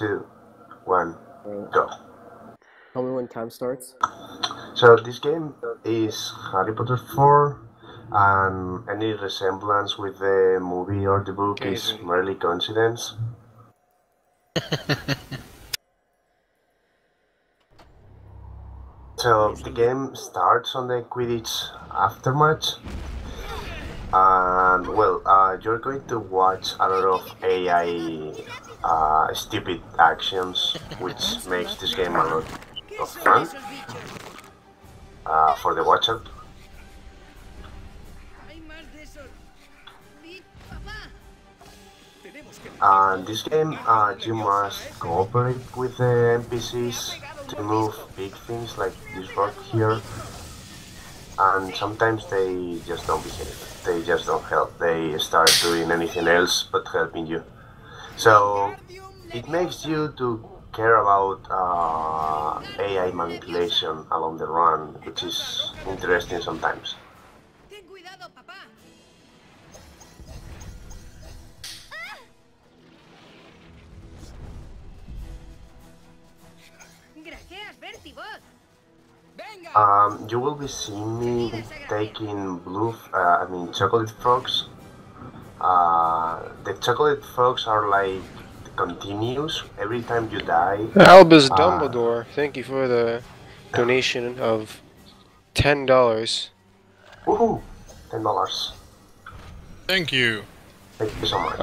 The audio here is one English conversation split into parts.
2, 1, Alright. go. Tell me when time starts. So this game is Harry Potter 4, and any resemblance with the movie or the book Okay, is so- merely coincidence. So the game starts on the Quidditch aftermatch, and well, you're going to watch a lot of AI stupid actions, which makes this game a lot of fun for the watcher. And this game, you must cooperate with the NPCs to move big things like this rock here. And sometimes they just don't behave. They just don't help. They start doing anything else but helping you. So it makes you to care about AI manipulation along the run, which is interesting sometimes. Ten cuidado, papá. Grajeas, Bertie, vos. You will be seeing me taking chocolate frogs. The chocolate frogs are like continuous every time you die. Albus Dumbledore, thank you for the donation of $10. Woohoo! $10. Thank you. Thank you so much.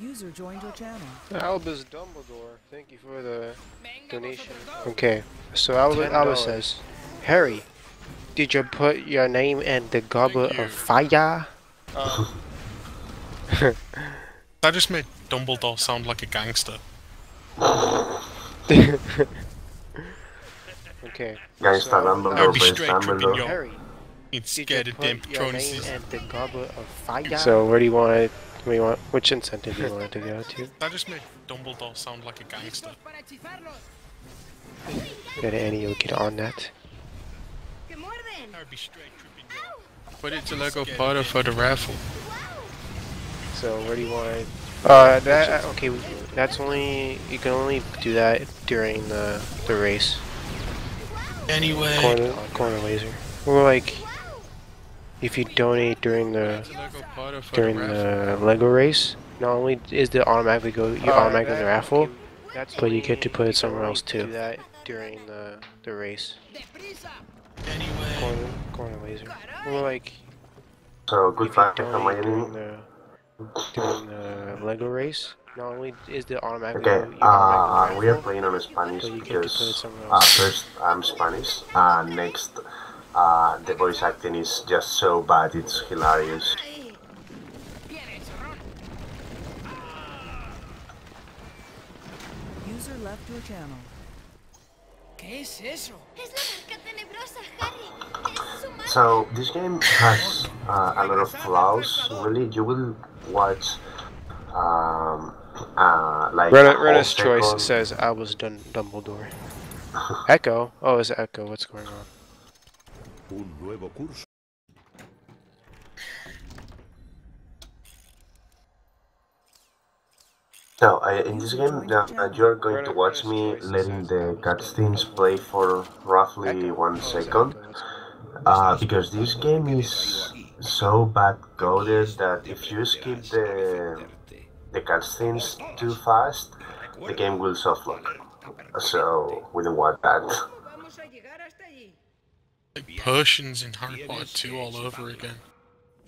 User joined your channel. Albus Dumbledore, thank you for the donation. Okay, so Albus says, Harry, did you put your name in the goblet of fire? That just made Dumbledore sound like a gangster. Okay. Gangsta Dumbledore I'd be plays straight tripping Dumbledore. yo. Harry, He'd did scared you of damn put your name Patronuses. in the goblet of fire? So where do you want it? Which incentive do you want it to go to? That just made Dumbledore sound like a gangster. Get any get on that. ¡Que muerden! I'd be straight tripping yo. Put it to Lego Potter for the raffle. So where do you want it? Okay, that's only, you can only do that during the race. Anyway. Corner laser. Or like, if you donate during the Lego race, not only is it automatically automatically in the raffle, but you get to put it somewhere else too. Do that during the race. Anyway. Corner laser. Or like, So if you goodbye, donate Hermione. during the Lego race, not only is it automatically Okay, automatically in the we are raffle, playing on Spanish but you get to put it because somewhere else. first I'm Spanish, and next the voice acting is just so bad, it's hilarious. ¡Ay! ¡Viene, chorrón! User left your channel. ¿Qué es eso? Es la marca tenebrosa, Harry. Es su marca. So this game has a lot of flaws. Really, you will watch like a whole Rena's Choice second. says Albus Dumbledore. Echo? Oh, it's Echo. What's going on? Un nuevo curso. So in this game, you're going to watch me letting the cutscenes play for roughly 1 second. Because this game is so bad coded that if you skip the cutscenes too fast, the game will soft lock. So we don't want that. Vamos a llegar hasta allí. Like Persians in Harry Potter 2 all over again.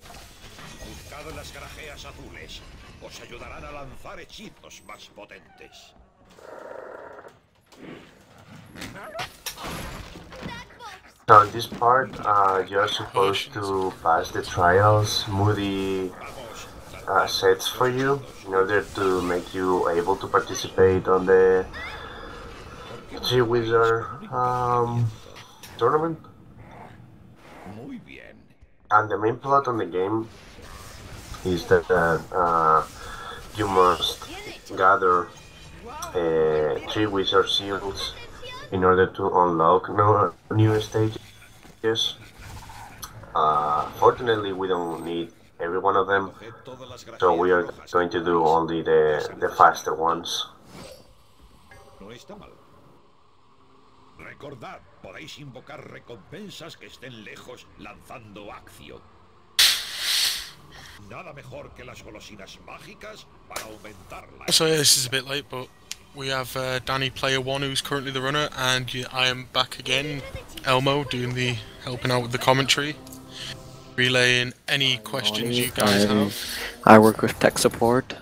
Buscad las grajeas azules. Os ayudarán a lanzar hechizos más potentes. So in this part, you're supposed to pass the trials Moody sets for you in order to make you able to participate on the G-Wizard tournament. Muy bien. And the main plot on the game is that you must gather 3 wizard seals in order to unlock new stages. Fortunately, we don't need every one of them. So we are going to do only the faster ones. No está mal. Recordad, podéis invocar recompensas que estén lejos lanzando accio. Nada mejor que las golosinas mágicas para aumentar la... So yeah, this is a bit late, but we have Danny Player 1 who's currently the runner, and I am back again, Elmo, doing the helping out with the commentary, relaying any questions you guys have. I work with tech support.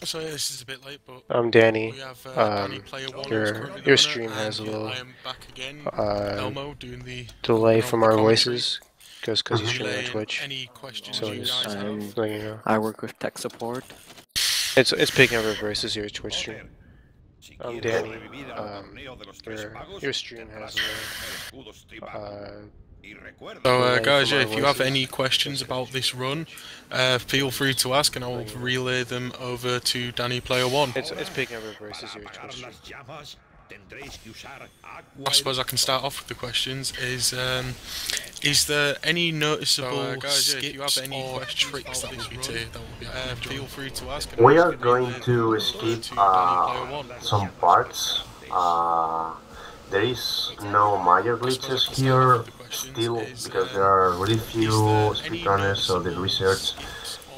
So yeah, this is a bit late, but I'm Danny. we have Danny Player 1 who's currently the Your runner, stream has a and little I am back again, Elmo, doing the delay helping out from with our the commentary, voices because you stream on relaying Twitch. any questions So you just guys have. letting you know. I work with tech support. It's picking up our voices here Twitch stream. Si I'm quieres Danny. revivir al torneo de los tres magos, Your stream has tendrás que coger escudos tribados. Y recuerda, So delay guys, from yeah, our if you have voices. any questions about this run, feel free to ask and I will relay them over to Danny Player 1. It's picking up our voices here para Twitch apagar stream. las llamas, tendréis que usar agua. I suppose I can start off with the questions. Is there any noticeable skips or tricks that would be taken? Feel free to ask. and We I are will going relay to them skip over to Danny Player 1. some parts. There is no major glitches here still because there are really few speedrunners, so the research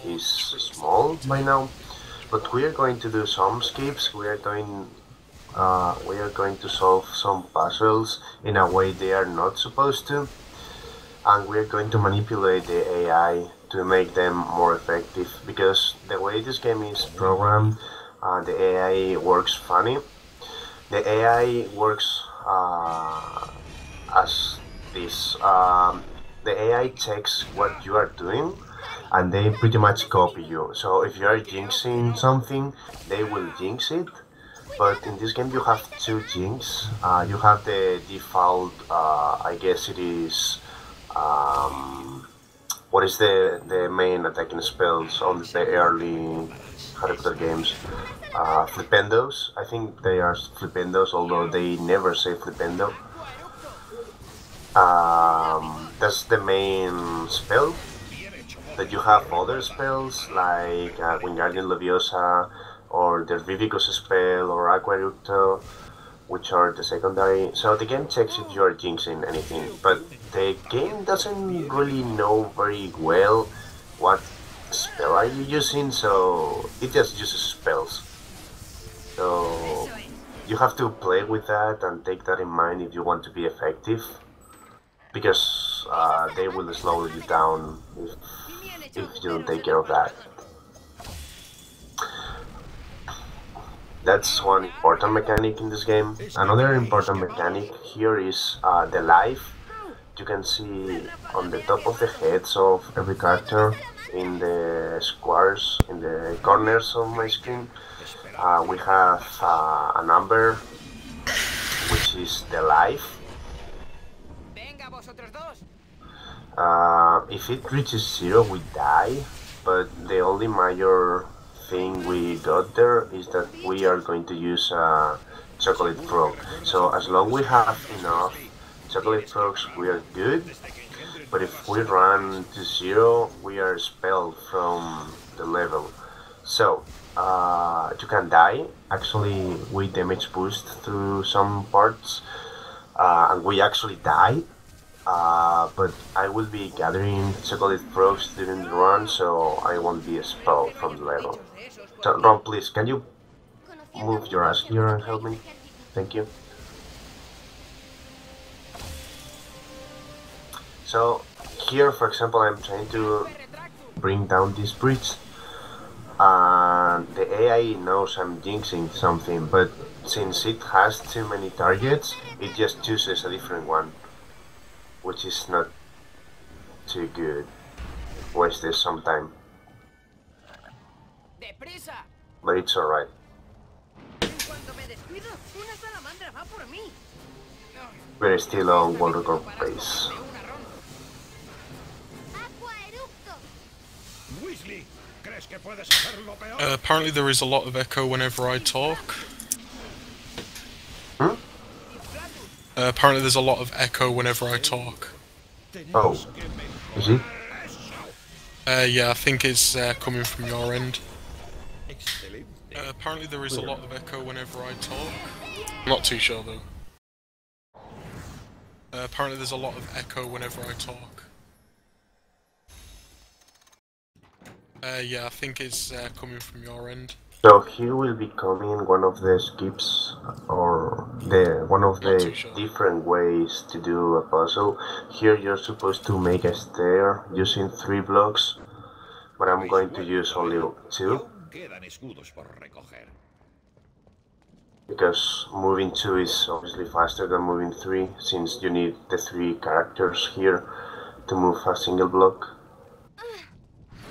is small by now. But we are going to do some skips. We are going to solve some puzzles in a way they are not supposed to, and we are going to manipulate the AI to make them more effective, because the way this game is programmed, the AI works funny. The AI works as this. The AI checks what you are doing and they pretty much copy you. So if you are jinxing something, they will jinx it. But in this game you have two jinx. You have the default, I guess it is, what is the main attacking spells on the early Harry Potter games? Flipendos. I think they are flipendos, although they never say flipendo. That's the main spell. That you have other spells like Wingardium Leviosa or the Vivicus spell or Aqueducto, which are the secondary. So the game checks if you are jinxing anything, but the game doesn't really know very well what spell are you using, so it just uses spells. So you have to play with that and take that in mind if you want to be effective, because they will slow you down if you don't take care of that. That's one important mechanic in this game. Another important mechanic here is the life. You can see on the top of the heads of every character, in the squares, in the corners of my screen, we have a number, which is the life. If it reaches 0, we die, but the only major thing we got there is that we are going to use chocolate frog. So as long as we have enough chocolate frogs, we are good. But if we run to 0, we are expelled from the level. So you can die. Actually, we damage boost through some parts, and we actually die. But I will be gathering chocolate frogs during the run, so I won't be expelled from the level. So, Ron, please, can you move your ass here and help me? Thank you. So, here, for example, I'm trying to bring down this bridge, and the AI knows I'm jinxing something, but since it has too many targets, it just chooses a different one, which is not too good. Wasted some time. But it's alright. We're still on World Record base. Weasley, ¿crees que puedes hacerlo peor? Apparently there is a lot of echo whenever I talk. Hmm? Apparently there's a lot of echo whenever I talk. Oh, is it? Yeah, I think it's coming from your end. Excelente. Apparently there is a lot of echo whenever I talk. I'm not too sure though. Apparently there's a lot of echo whenever I talk. Yeah, I think it's coming from your end. So here will be coming one of the skips or one of the different ways to do a puzzle. Here you're supposed to make a stair using 3 blocks, but I'm going to use only 2. Quedan escudos por recoger. Because moving 2 is obviously faster than moving 3, since you need the 3 characters here to move a single block.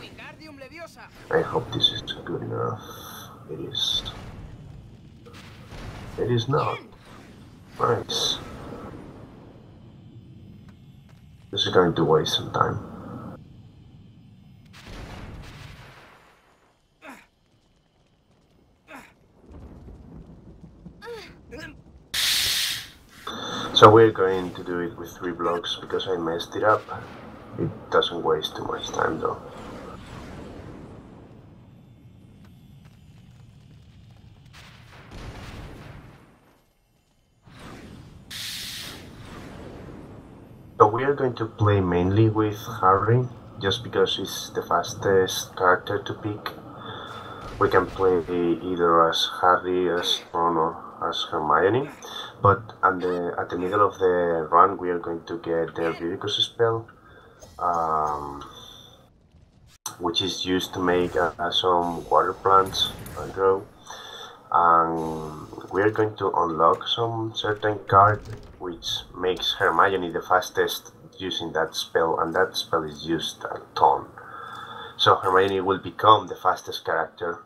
Wingardium Leviosa. I hope this is good enough. It is. It is not. Nice. This is going to waste some time. So we're going to do it with 3 blocks because I messed it up. It doesn't waste too much time though. So we are going to play mainly with Harry, just because it's the fastest character to pick. We can play either as Harry, as Ron, or as Hermione, but at the middle of the run we are going to get the Vivicus spell, which is used to make some water plants grow, and we are going to unlock some certain card which makes Hermione the fastest using that spell, and that spell is used a ton. So Hermione will become the fastest character.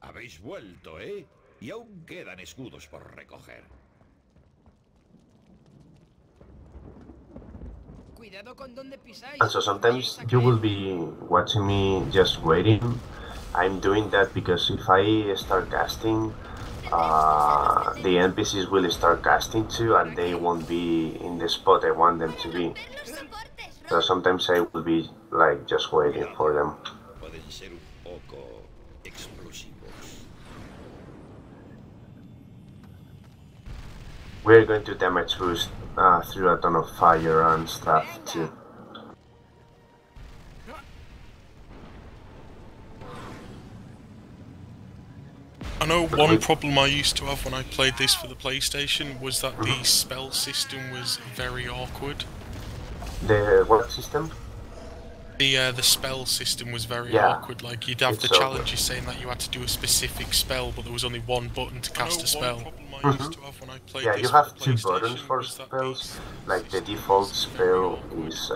Habéis vuelto, ¿eh? Y aún quedan escudos por recoger. Cuidado con donde pisáis. And so sometimes you will be watching me just waiting. I'm doing that because if I start casting, the NPCs will start casting too, and they won't be in the spot I want them to be. So sometimes I will be like just waiting for them. Pueden ser un poco explosivos. We're going to damage boost through a ton of fire and stuff too. I know one problem I used to have when I played this for the PlayStation was that the spell system was very awkward. The what system? The spell system was very Yeah, awkward. Like you'd have it's the so challenges saying that you had to do a specific spell, but there was only one button to cast a spell. Yeah, you have 2 buttons for spells. Like the default spell is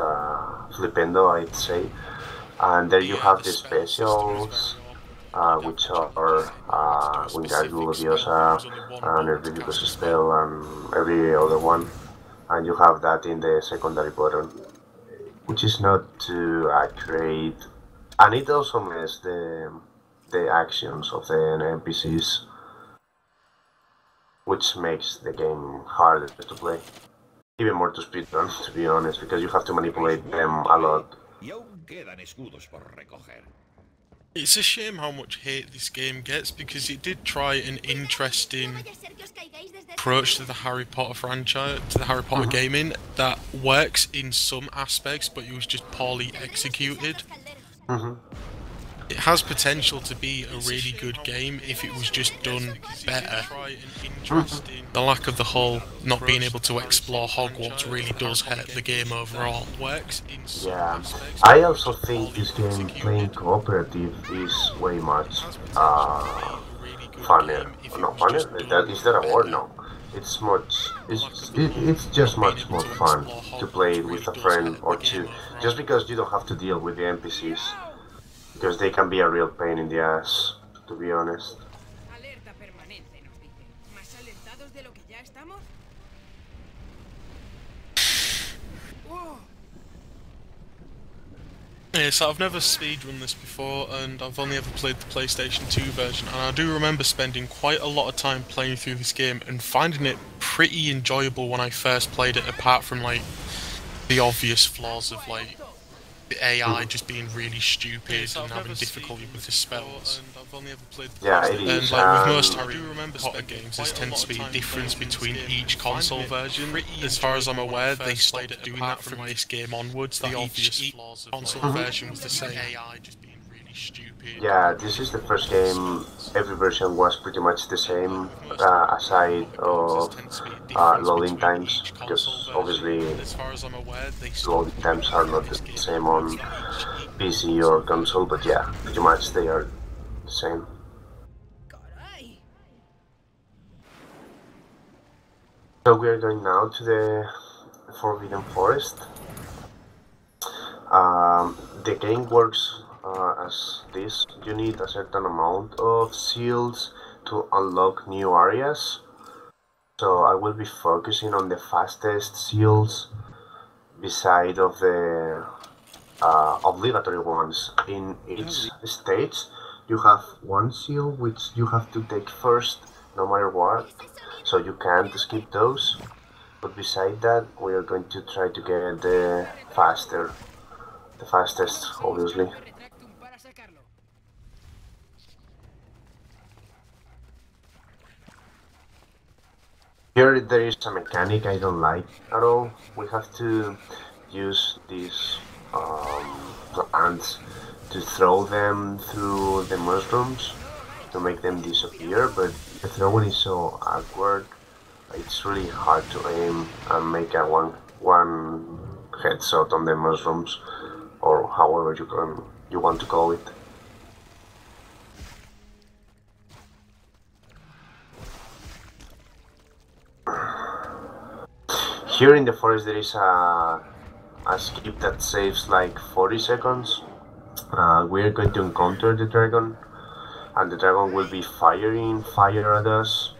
Flipendo, I'd say, and there you have the specials, which are Wingardium Leviosa, and Vivicus spell, and every other one, and you have that in the secondary button, which is not too accurate, and it also messes the actions of the NPCs, which makes the game harder to play. Even more to speedrun, to be honest, because you have to manipulate them a lot. Y aún quedan escudos por recoger. It's a shame how much hate this game gets because it did try an interesting approach to the Harry Potter franchise, to the Harry Potter gaming, that works in some aspects, but it was just poorly executed. It has potential to be a really good game if it was just done better. The lack of the whole not being able to explore Hogwarts really does hurt the game overall. Yeah, I also think this game playing cooperative is way much funner. No, funner? Is that a word? No. It's much. It's just much more fun to play with a friend or two, just because you don't have to deal with the NPCs. Because they can be a real pain in the ass, to be honest. Alerta permanente, nos dicen. ¿Más alentados de lo que ya estamos? Yeah, so I've never speedrun this before, and I've only ever played the PlayStation 2 version, and I do remember spending quite a lot of time playing through this game and finding it pretty enjoyable when I first played it, apart from like the obvious flaws of like the AI just being really stupid and having difficulty with the spells. Yeah, it And is. like with most Harry Potter games, there tends to be a difference between each console version. As far as I'm aware, they stopped doing that from this game onwards. That each console version was the same. Yeah, this is the first game. Every version was pretty much the same, aside of loading times, because obviously loading times are not the same on PC or console, but yeah, pretty much they are the same. So we are going now to the Forbidden Forest. The game works as this. You need a certain amount of seals to unlock new areas. So I will be focusing on the fastest seals beside of the obligatory ones. In each stage you have one seal which you have to take first no matter what, so you can't skip those. But beside that, we are going to try to get the fastest, obviously. Here there is a mechanic I don't like at all. We have to use these ants to throw them through the mushrooms to make them disappear, but the throwing is so awkward. It's really hard to aim and make a one headshot on the mushrooms, or however you want to call it. Here in the forest there is a skip that saves like 40 seconds. We are going to encounter the dragon, and the dragon will be firing fire at us.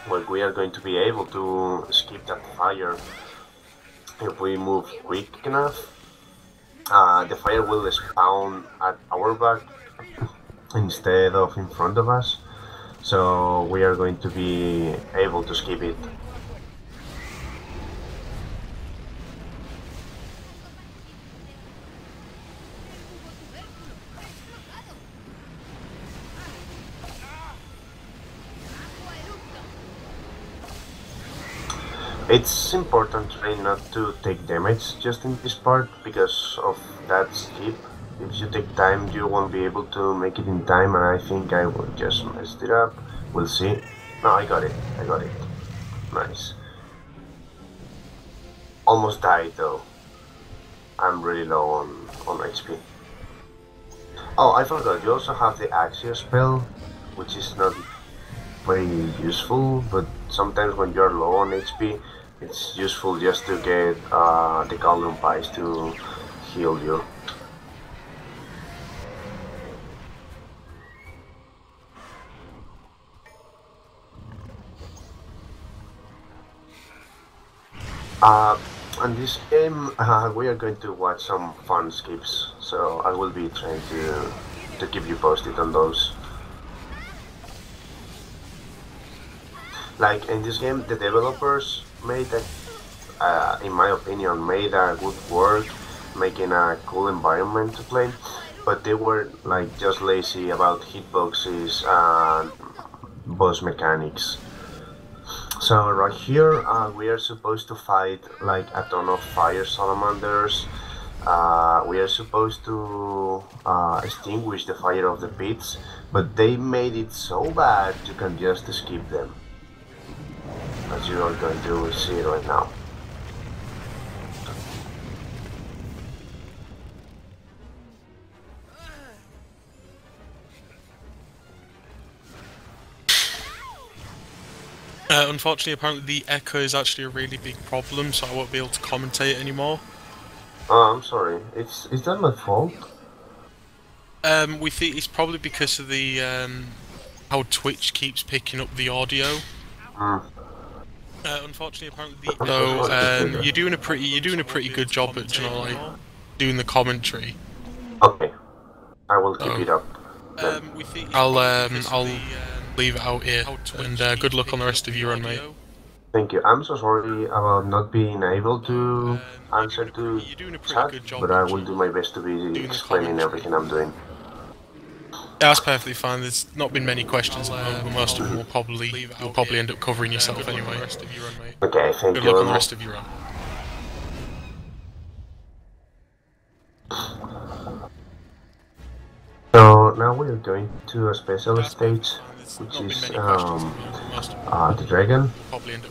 But we are going to be able to skip that fire if we move quick enough. The fire will spawn at our back instead of in front of us, so we are going to be able to skip it. It's important to try not to take damage just in this part because of that skip. If you take time, you won't be able to make it in time, and I think I will just messed it up. We'll see. No, I got it. Nice. Almost died though. I'm really low on HP. Oh, I forgot, you also have the Axio spell, which is not very useful, but sometimes when you're low on HP, it's useful just to get the Golden Pies to heal you. In this game, we are going to watch some fun skips, so I will be trying to keep you posted on those. Like in this game, the developers made in my opinion, made a good work making a cool environment to play, but they were like just lazy about hitboxes and boss mechanics. So right here, we are supposed to fight like a ton of fire salamanders. We are supposed to extinguish the fire of the pits, but they made it so bad you can just skip them, as you are going to see right now. Unfortunately, apparently the echo is actually a really big problem, so I won't be able to commentate anymore. Oh, I'm sorry. Is that my fault? We think it's probably because of the how Twitch keeps picking up the audio. Unfortunately, apparently you're doing a pretty good job at, you know, like doing the commentary. Okay, I will keep it up. I'll leave it out here, and good luck on the rest of your run, mate. Thank you. I'm so sorry about not being able to answer to you're doing a pretty chat, good job. but I will do my best to be the explaining commentary. everything I'm doing. That's perfectly fine. There's not been many questions at the moment, but most of them will probably you'll probably end up covering yourself anyway. Okay, thank Good you, luck on the Elmo. rest of your run. So now we're going to a special stage, which is the dragon.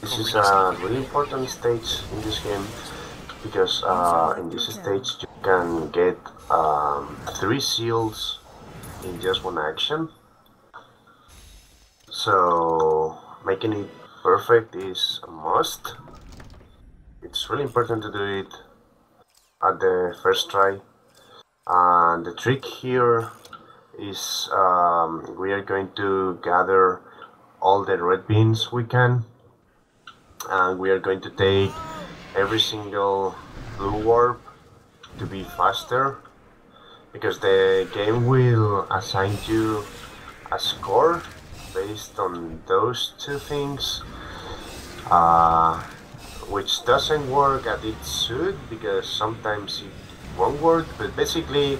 This is a really important stage in this game because in this stage you can get 3 seals in just one action. So making it perfect is a must. It's really important to do it at the first try. And the trick here is we are going to gather all the red beans we can, and we are going to take every single blue warp to be faster, because the game will assign you a score based on those 2 things, which doesn't work as it should, because sometimes it won't work, but basically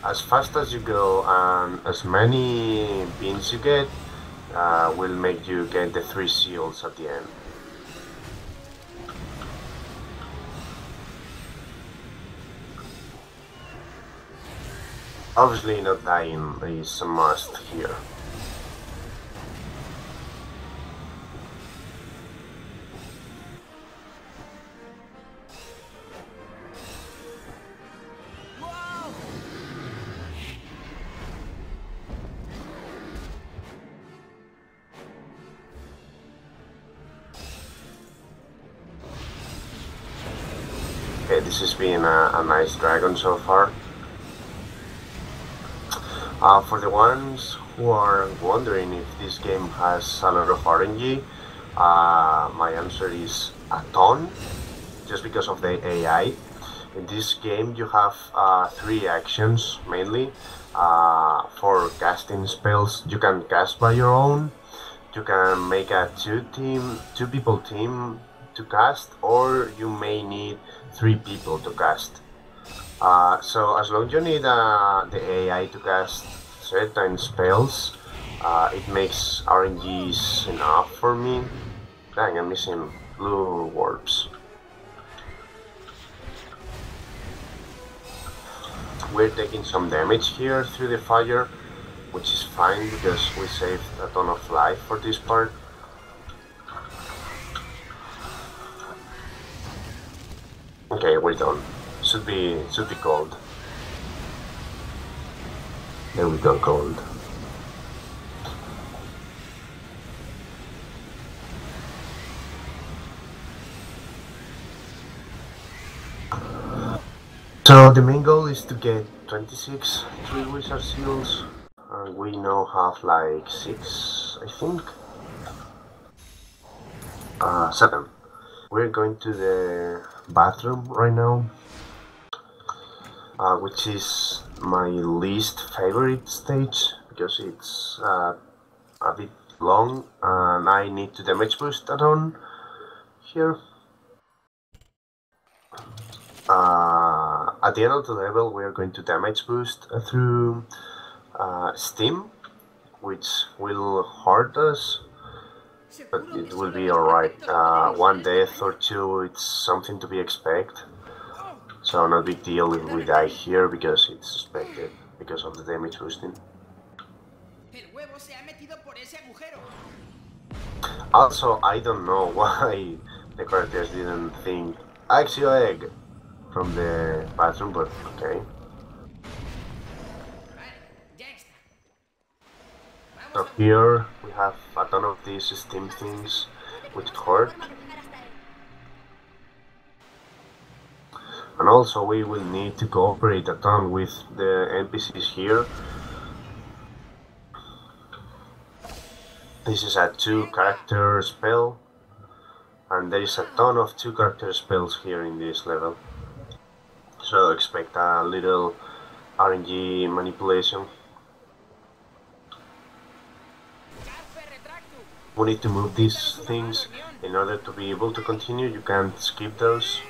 as fast as you go and as many beans you get will make you get the 3 seals at the end. Obviously not dying is a must here. Okay, this has been a nice dragon so far. For the ones who are wondering if this game has a lot of RNG, my answer is a ton, just because of the AI. In this game you have 3 actions mainly. For casting spells, you can cast by your own, you can make a 2 people team to cast, or you may need 3 people to cast. So as long as you need the AI to cast certain spells, it makes RNGs enough for me. Dang, I'm missing blue warps. We're taking some damage here through the fire, which is fine because we saved a ton of life for this part. Okay, we're done. Should be cold. There we go, cold. So the main goal is to get 26 3 wizard seals, and we now have like 6, I think. 7. We're going to the bathroom right now, which is my least favorite stage because it's a bit long and I need to damage boost a ton here. At the end of the level we are going to damage boost through steam, which will hurt us, but it will be alright. 1 death or 2, it's something to be expected. So no big deal if we die here because it's expected because of the damage boosting. Also, I don't know why the characters didn't think Axio Egg from the bathroom, but okay. So here we have a ton of these steam things which hurt. And also we will need to cooperate a ton with the NPCs here. This is a 2-character spell, and there is a ton of 2-character spells here in this level. So expect a little RNG manipulation. we need to move these things in order to be able to continue. You can't skip those.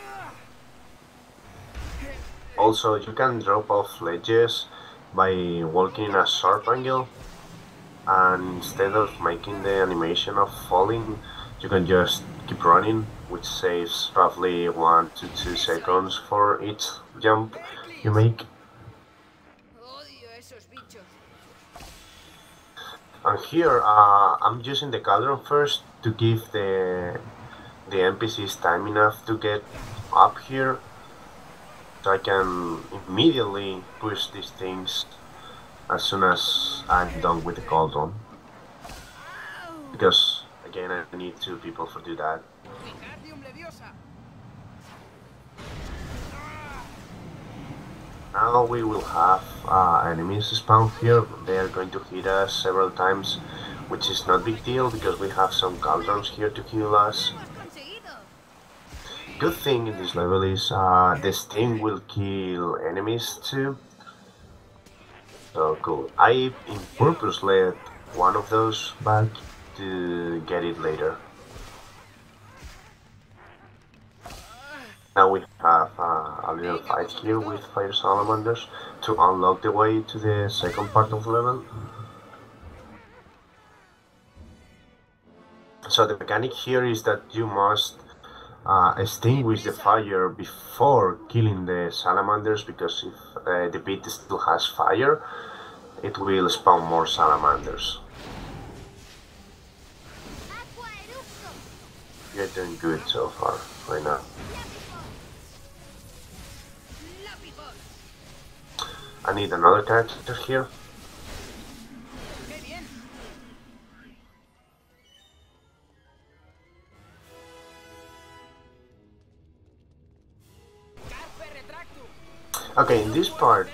Also, you can drop off ledges by walking in a sharp angle, and instead of making the animation of falling, you can just keep running, which saves roughly 1 to 2 seconds for each jump you make. Odio esos bichos. And here, I'm using the cauldron first to give the NPCs time enough to get up here, so I can immediately push these things as soon as I'm done with the cauldron. Because again, I need 2 people to do that. Wingardium Leviosa. Now we will have enemies spawn here. They are going to hit us several times, which is not big deal because we have some cauldrons here to heal us. Lo hemos conseguido. Good thing in this level is the steam will kill enemies too. So cool. I in purpose let one of those back to get it later. Now we have a little fight here with fire salamanders to unlock the way to the second part of the level. So the mechanic here is that you must extinguish the fire before killing the salamanders, because if the pit still has fire, it will spawn more salamanders. Aqua eructo. You're doing good so far, right now. I need another character here. ¡Qué bien! Carpe retractum. Okay, in this part,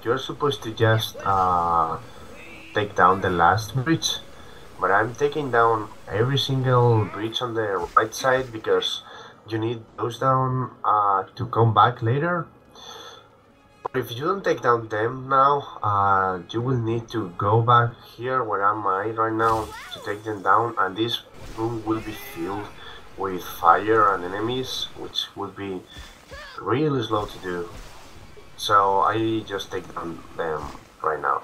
you're supposed to just take down the last bridge, but I'm taking down every single bridge on the right side because you need those down to come back later. But if you don't take down them now, you will need to go back here where am I right now to take them down, and this room will be filled with fire and enemies, which would be really slow to do. So I just take down them right now.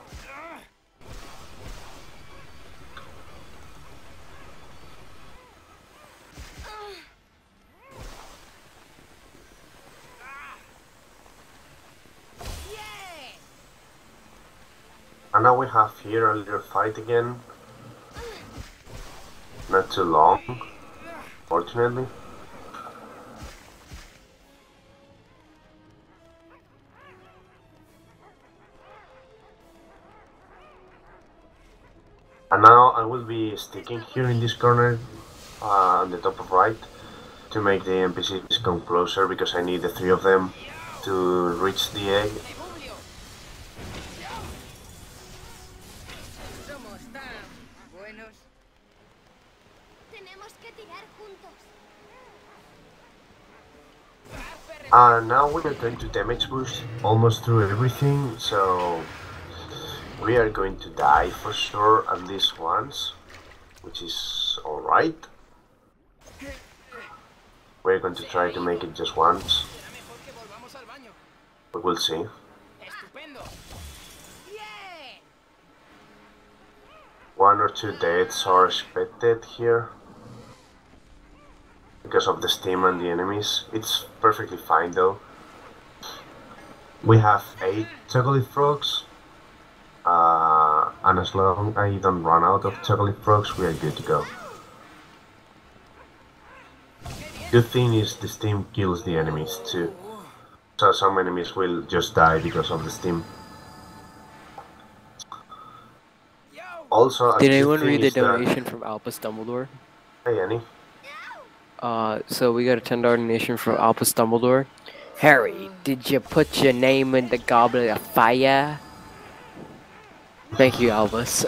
And now we have here a little fight again. Not too long, fortunately. And now I will be sticking here in this corner on the top of right to make the NPCs come closer, because I need the 3 of them to reach the egg. Somos tan buenos. Tenemos que tirar juntos. Now we are going to damage boost almost through everything, so we are going to die for sure at least once, which is alright. We're going to try to make it just once. We will see. Estupendo. 1 or 2 deaths are expected here because of the steam and the enemies. It's perfectly fine though. We have 8 chocolate frogs, and as long as I don't run out of chocolate frogs, we are good to go. Good thing is the steam kills the enemies too, so some enemies will just die because of the steam. Also, Did anyone read the donation from Albus Dumbledore? Hey, Annie. So we got a $10 donation from Albus Dumbledore. Harry, did you put your name in the goblet of fire? Thank you, Albus.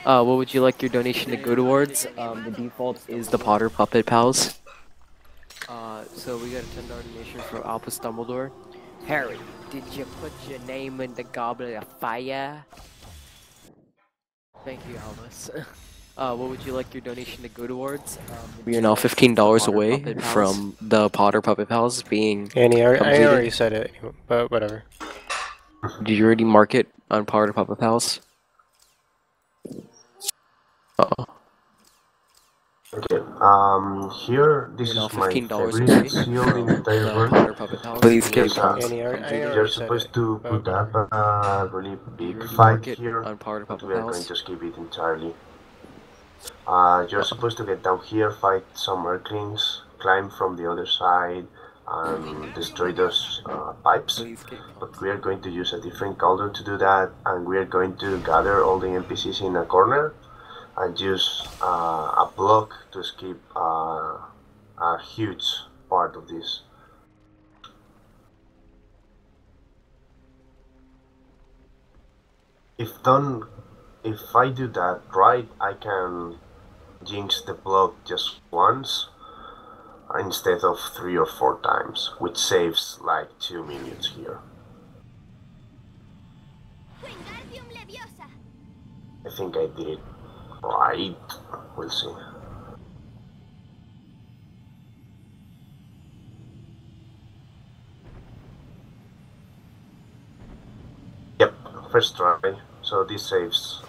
What would you like your donation to go towards? The default is the Potter Puppet Pals. So we got a $10 donation from Albus Dumbledore. Harry, did you put your name in the goblet of fire? Thank you, Albus. What would you like your donation to go towards? You're now $15 away from the Potter Puppet Pals being Annie, I completed. already said it, but whatever. Did you already mark it on Potter Puppet Pals? Uh-oh. Okay, here, this You're now is my $15 favorite away seal in the from entire the run. Potter Puppet Pals. Please being get up. Annie, I You're already said supposed it, to but put up whatever. a really You big already fight mark it here, on Potter but Puppet we are going Pals. to skip it entirely. You're supposed to get down here, fight some Earthlings, climb from the other side, and destroy those pipes. But we are going to use a different cauldron to do that, and we are going to gather all the NPCs in a corner and use a block to skip a huge part of this. If I do that right, I can jinx the block just once instead of 3 or 4 times, which saves like 2 minutes here. Wingardium Leviosa. I think I did it right. We'll see. Yep, first try. So this saves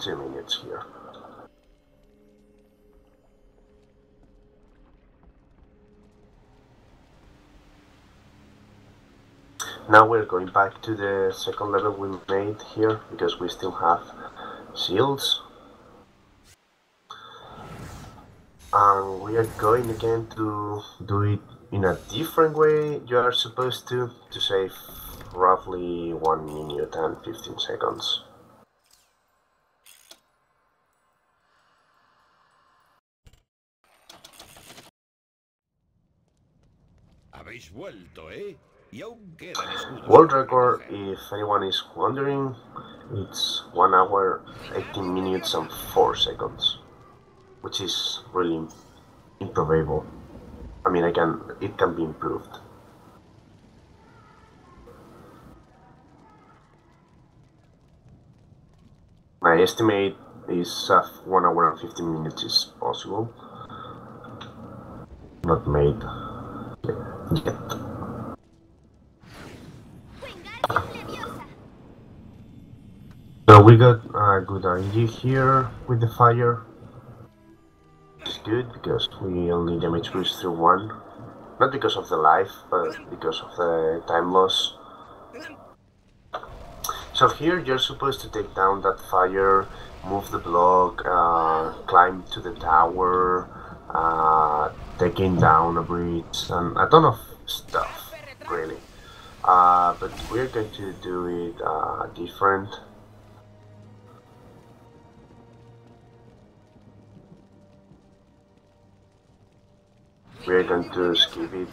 2 minutes here. Now we're going back to the second level we made here because we still have shields. And we are going again to do it in a different way. You are supposed to save roughly 1 minute and 15 seconds. Habéis vuelto, ¿eh? Y aún quedan escudos. World por record, recoger. if anyone is wondering, it's 1 hour, 18 minutes and 4 seconds, which is really improvable. I mean, it can be improved. My estimate is 1 hour and 15 minutes is possible. Not made yet. Wingardium Leviosa. So we got a good RNG here with the fire. It's good because we only damage boost through 1. Not because of the life, but because of the time loss. So here you're supposed to take down that fire, move the block, climb to the tower, taking down a bridge, and a ton of stuff, really. But we're going to do it different. We're going to skip it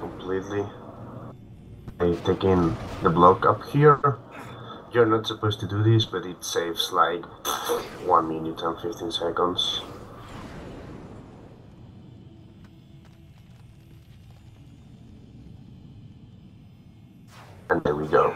completely by taking the block up here. You're not supposed to do this, but it saves like 1 minute and 15 seconds. And there we go.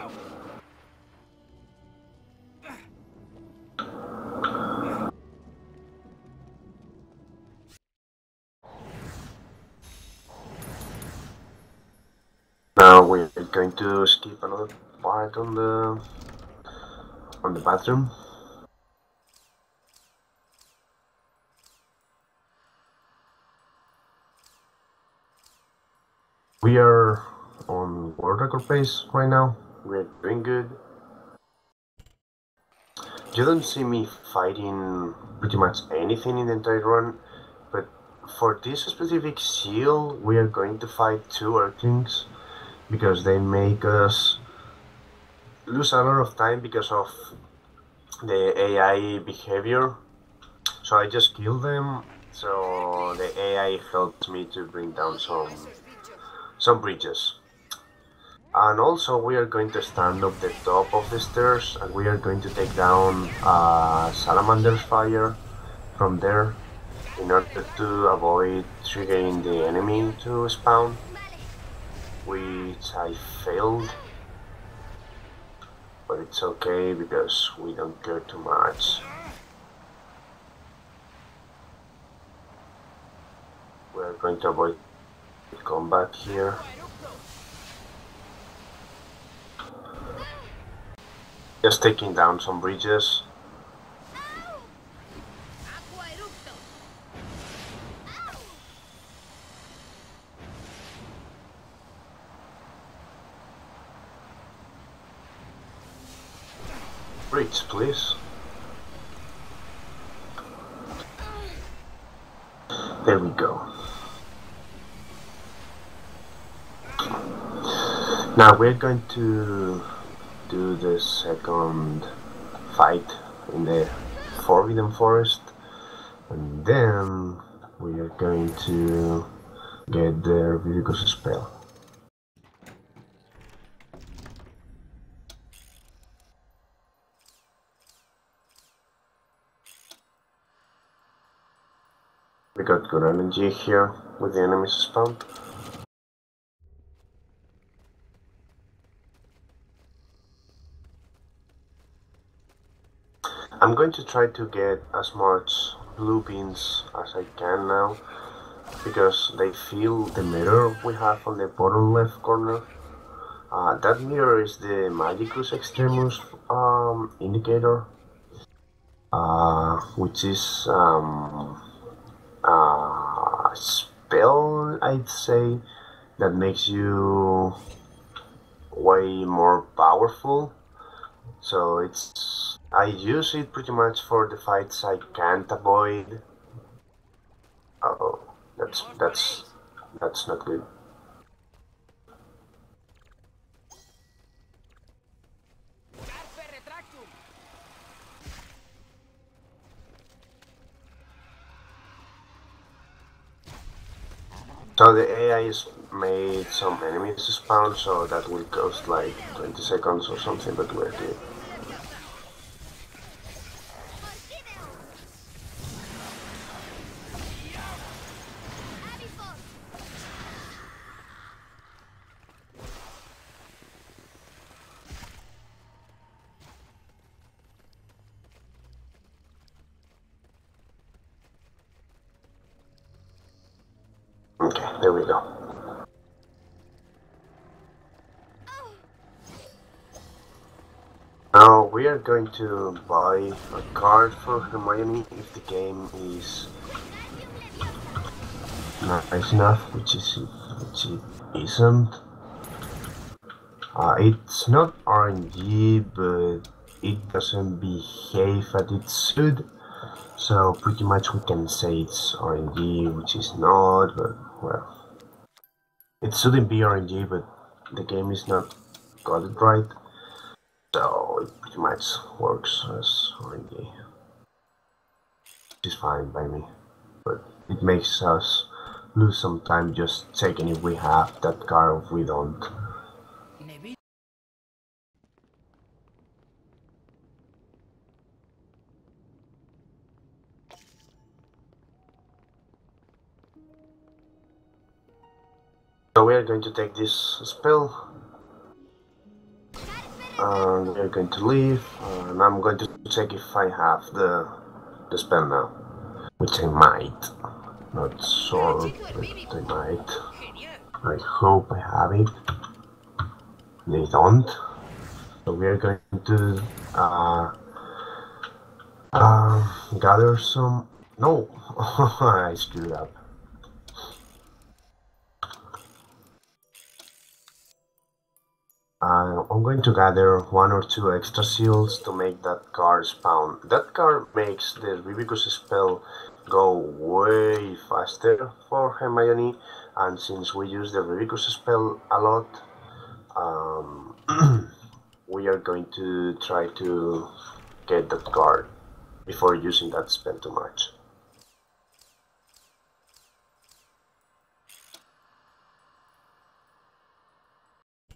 Now we're going to skip another part on the bathroom. We are on world record pace right now. We're doing good. You don't see me fighting pretty much anything in the entire run, but for this specific seal, we are going to fight 2 Earthlings because they make us lose a lot of time because of the AI behavior. So I just kill them, so the AI helps me to bring down some bridges. And also we are going to stand up the top of the stairs and we are going to take down Salamander's fire from there in order to avoid triggering the enemy to spawn, which I failed. But it's okay because we don't care too much. going to avoid combat here. Just taking down some bridges. Bridge, please. There we go. Now we're going to do the second fight in the Forbidden Forest, and then we are going to get the Vivicus spell. We got good energy here with the enemies spawn. I'm going to try to get as much blue beans as I can now, because they fill the mirror we have on the bottom left corner. That mirror is the Magicus Extremus indicator, which is a spell, I'd say, that makes you way more powerful. So I use it pretty much for the fights I can't avoid. Oh, that's not good. So the AI has made some enemies spawn, so that will cost like 20 seconds or something, but we're good. Okay, there we go. Now we are going to buy a card for Hermione if the game is nice enough, which it isn't. It's not RNG, but it doesn't behave as it should. So pretty much we can say it's RNG, which is not, but well, it shouldn't be RNG, but the game is not got it right, so it pretty much works as RNG, which is fine by me, but it makes us lose some time just checking if we have that card or if we don't. So we are going to take this spell, and we are going to leave, and I'm going to check if I have the spell now, which I might, not sure, but I might. I hope I have it. They don't. So we are going to gather some. No, I screwed up. I'm going to gather 1 or 2 extra seals to make that card spawn. That card makes the Vivicus spell go way faster for Hermione, and since we use the Vivicus spell a lot, we are going to try to get that card before using that spell too much.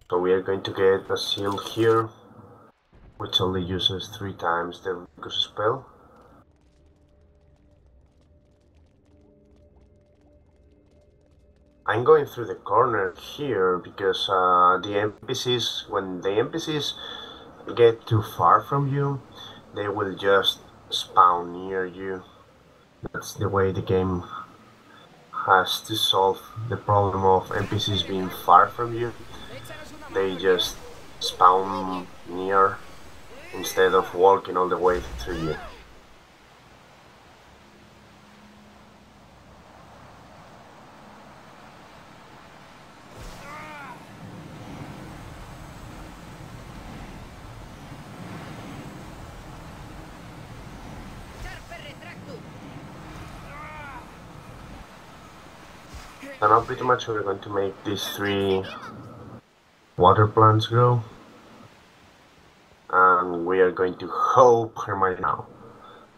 So we are going to get a seal here, which only uses 3 times the Vivicus spell. I'm going through the corner here because the NPCs, when the NPCs get too far from you, they will just spawn near you. That's the way the game has to solve the problem of NPCs being far from you. They just spawn near instead of walking all the way through you. And now pretty much we're going to make these 3 water plants grow. And we are going to hope Hermione now.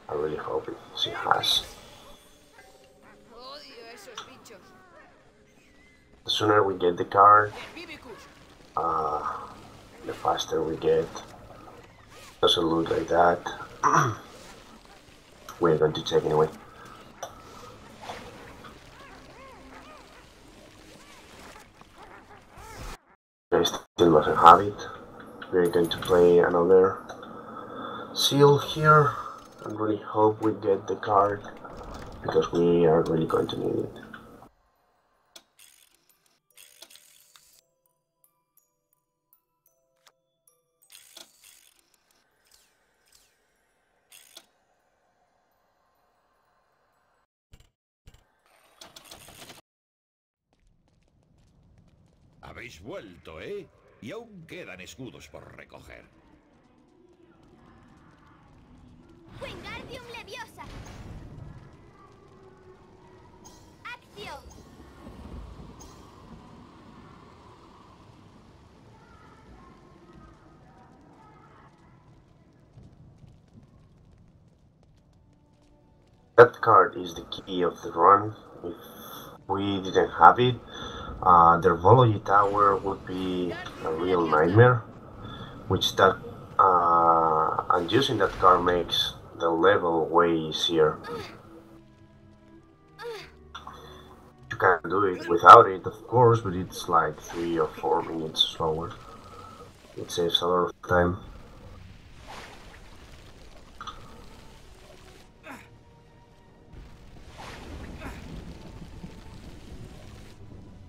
I really hope it. She has. The sooner we get the card, the faster we get. Doesn't look like that. We're going to check anyway. I still doesn't have it. We're going to play another seal here and really hope we get the card because we are really going to need it. Habéis vuelto, ¿eh? Y aún quedan escudos por recoger. Wingardium Leviosa. Accio. That card is the key of the run. If we didn't have it, the Vology Tower would be a real nightmare, which that and using that card makes the level way easier. You can do it without it, of course, but it's like 3 or 4 minutes slower. It saves a lot of time.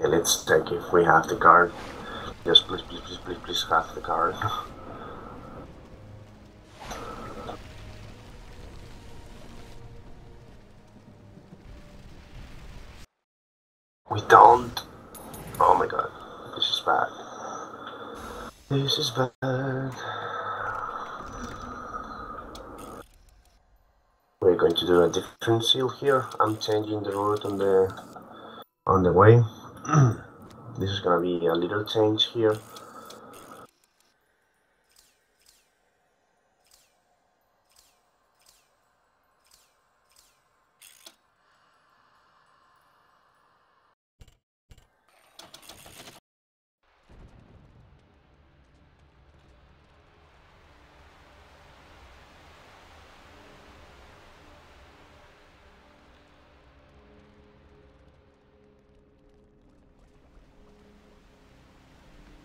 Yeah, let's check if we have the card. Just please, please, please, please, please have the card. We don't. Oh my god, this is bad. This is bad. We're going to do a different seal here. I'm changing the route on the way. This is gonna be a little change here.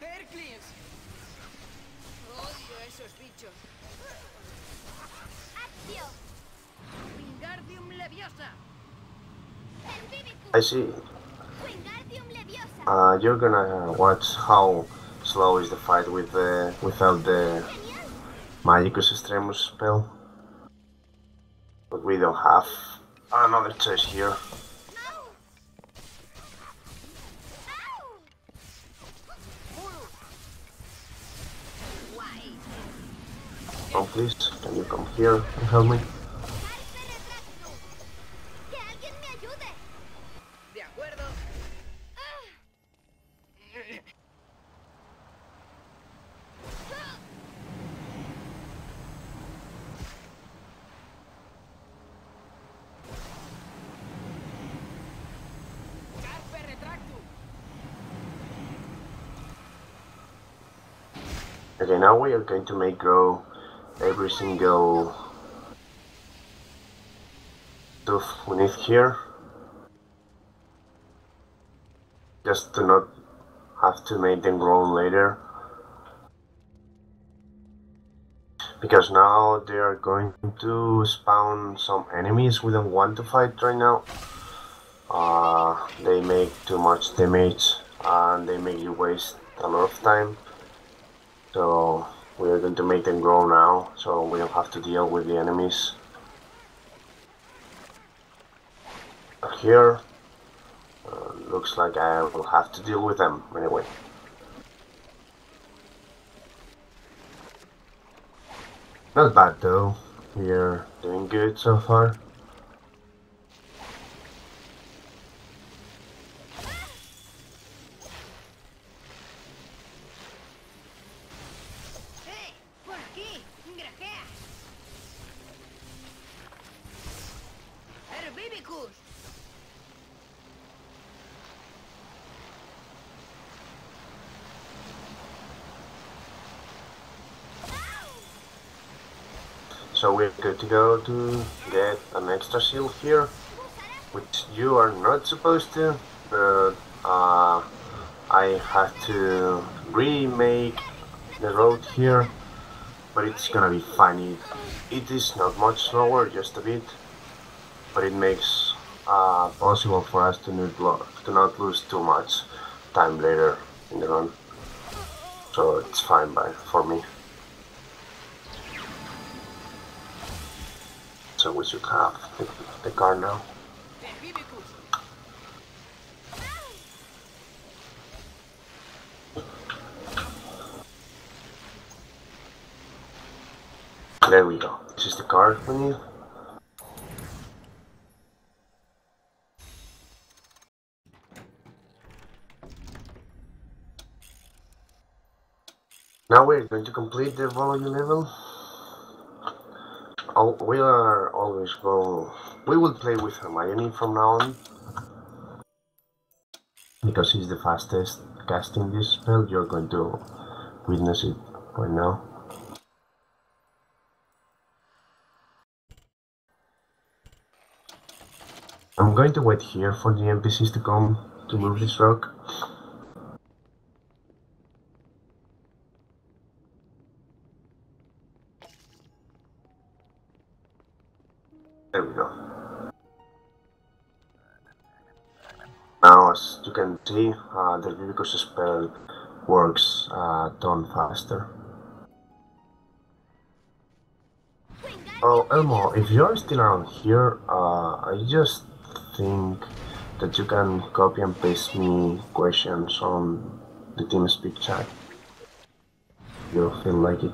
¡Hercles! Odio esos bichos. Accio. Wingardium Leviosa. Cervivicus. I see. Wingardium Leviosa. You're gonna watch how slow is the fight with without the Genial. Magicus Extremus spell. But we don't have another choice here. Au. Au. Guay. Oh please, can you come here and help me? Carpe retractum. Que alguien me ayude. De acuerdo. Carpe retractum. Okay, now we are going to make grow every single tooth we need here. Just to not have to make them grow later. Because now they are going to spawn some enemies we don't want to fight right now. they make too much damage and they make you waste a lot of time. So we are going to make them grow now, so we don't have to deal with the enemies. Here, looks like I will have to deal with them anyway. Not bad though, we're doing good so far. Por aquí, grajea. Herbivicus. So we're good to go to get an extra shield here, which you are not supposed to, but I had to remake the road here, but it's gonna be fine. It is not much slower, just a bit, but it makes possible for us to not lose too much time later in the run. So it's fine for me. So we should have the car now. There we go. This is the car we need. Now we're going to complete the volume level. We are always going. We will play with Hermione from now on, because he's the fastest casting this spell. You're going to witness it right now. I'm going to wait here for the NPCs to come to move this rock. There we go. Now, as you can see, the Vivicus spell works a ton faster. Oh, Elmo, if you're still around here, I just think that you can copy and paste me questions on the TeamSpeak chat. You feel like it.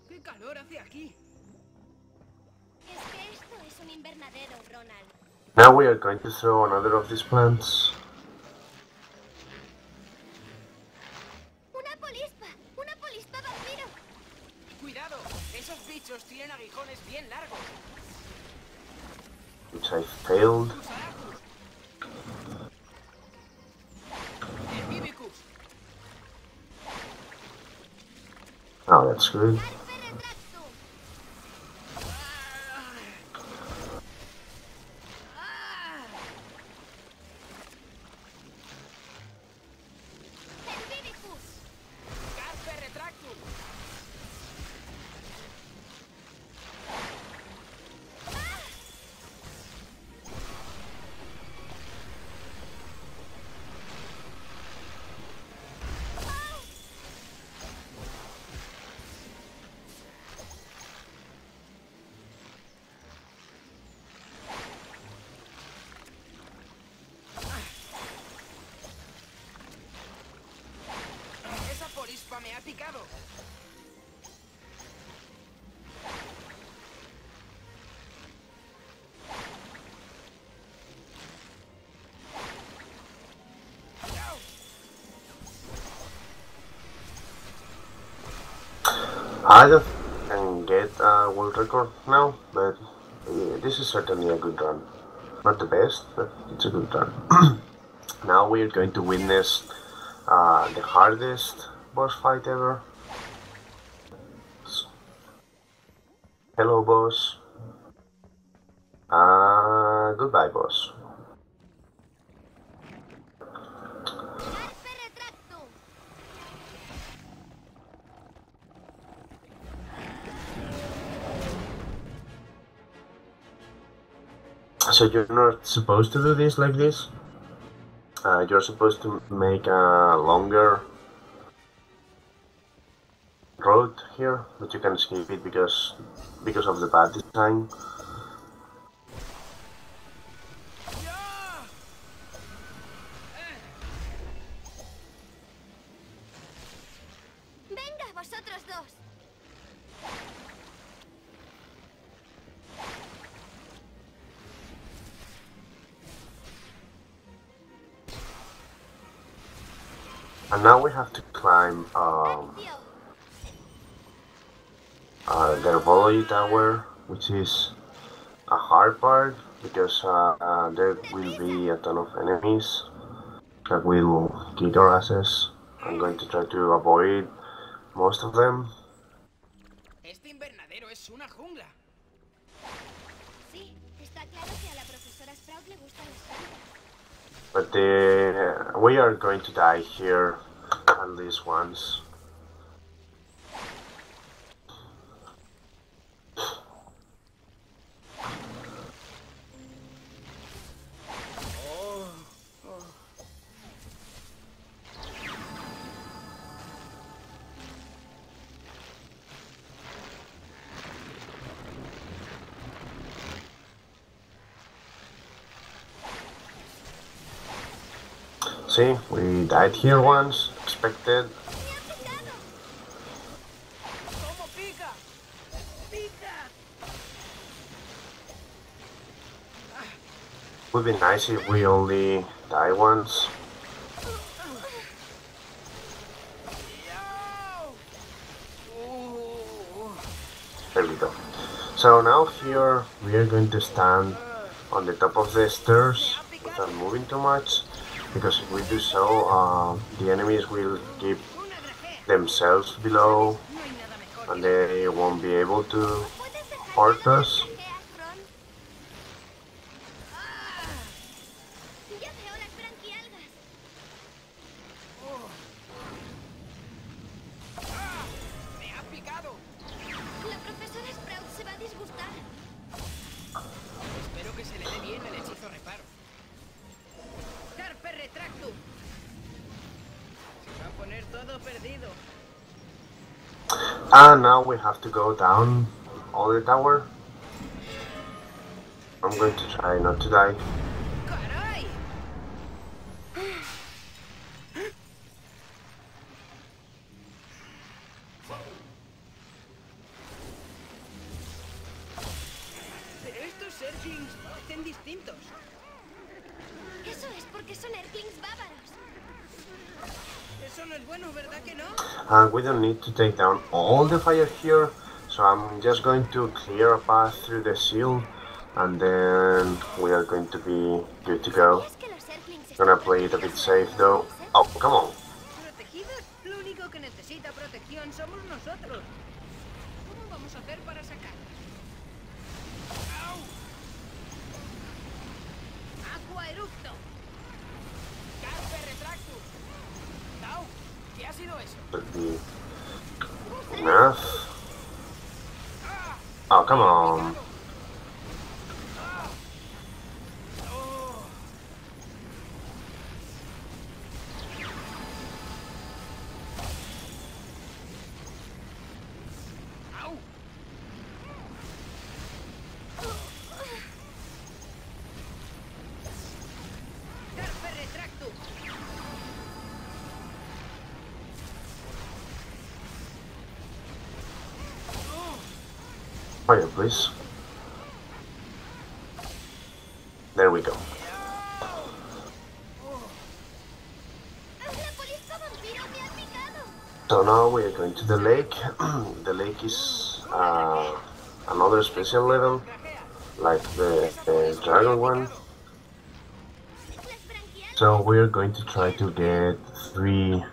¡Qué calor hace aquí! Es que esto es un invernadero, Ronald. Now we are going to throw another of these plants. ¡Una polispa! ¡Una polispa vampiro! ¡Cuidado! Esos bichos tienen aguijones bien largos. Which I failed. Herbivicus. Oh, that's good. Carpe retractum. Esa polispa me ha picado. I don't can get a world record now, but this is certainly a good run. Not the best, but it's a good run. Now we're going to witness the hardest boss fight ever. Hello, boss. Goodbye, boss. So you're not supposed to do this like this. You're supposed to make a longer road here, but you can skip it because of the bad design. Venga, vosotros dos. And now we have to climb Acción. the Herbology Tower, which is a hard part because there will be a ton of enemies that will kick our asses. I'm going to try to avoid most of them. Este invernadero es una jungla. Sí, está claro que a la profesora Sprout le gustan las plantas. But we are going to die here at least once. See, we died here once, expected. ¿Cómo pica? ¡Pica! Would be nice if we only die once. There we go. So now here we are going to stand on the top of the stairs without moving too much, because if we do so, the enemies will keep themselves below and they won't be able to hurt us. Ya veo las branquialgas. ¡Me ha picado! La profesora Sprout se va a disgustar. Espero que se le dé bien el hechizo reparo. ¡Carpe retractum! Se va a poner todo perdido. And now we have to go down all the tower. I'm going to try not to die. ¡Caray! Pero estos Zerglings parecen distintos. Eso es porque son Erklings bávaros. Eso no es bueno, ¿verdad que no? And we don't need to take down all the fire here, so I'm just going to clear a path through the shield, and then we are going to be good to go. Es que los Zerglings Gonna están play it a bit protegidos safe por though. los Oh, come on! ¿Protegidos? Lo único que necesita protección somos nosotros. ¿Cómo vamos a hacer para sacar? ¡Au! ¡Aqua eructo! ¡Carpe retractus! ¡Tau! ¿Qué ha sido eso? Should be enough. Oh, come on! ¡Au! ¡Carpe retractus! Fire, please. There we go. ¡La polisca vampiro me ha picado! So now we are going to the lake. The lake is another special level, like the dragon one. Las branquialgas. So we are going to try to get 3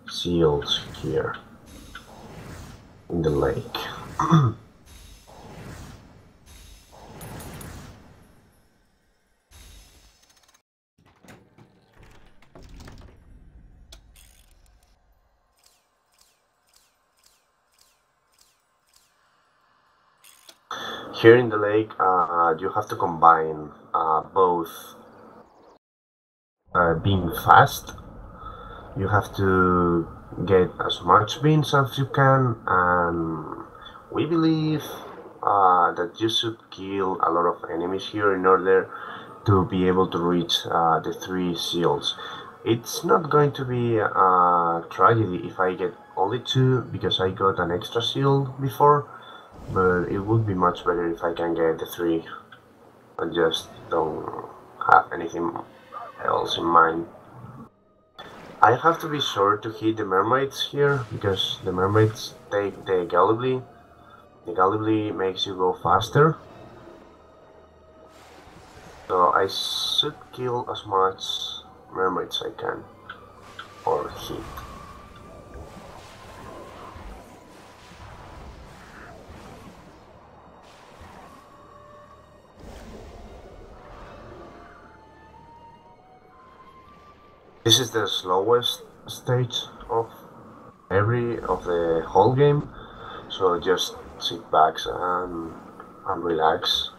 seals here in the lake. Here in the lake, you have to combine both being fast. You have to get as much beans as you can, and we believe that you should kill a lot of enemies here in order to be able to reach the 3 seals. It's not going to be a tragedy if I get only 2 because I got an extra seal before, but it would be much better if I can get the 3 and just don't have anything else in mind. I have to be sure to hit the mermaids here because the mermaids take the Gallibly. The Gallibly makes you go faster. So I should kill as much mermaids I can, or hit. This is the slowest stage of the whole game, so just sit back and relax.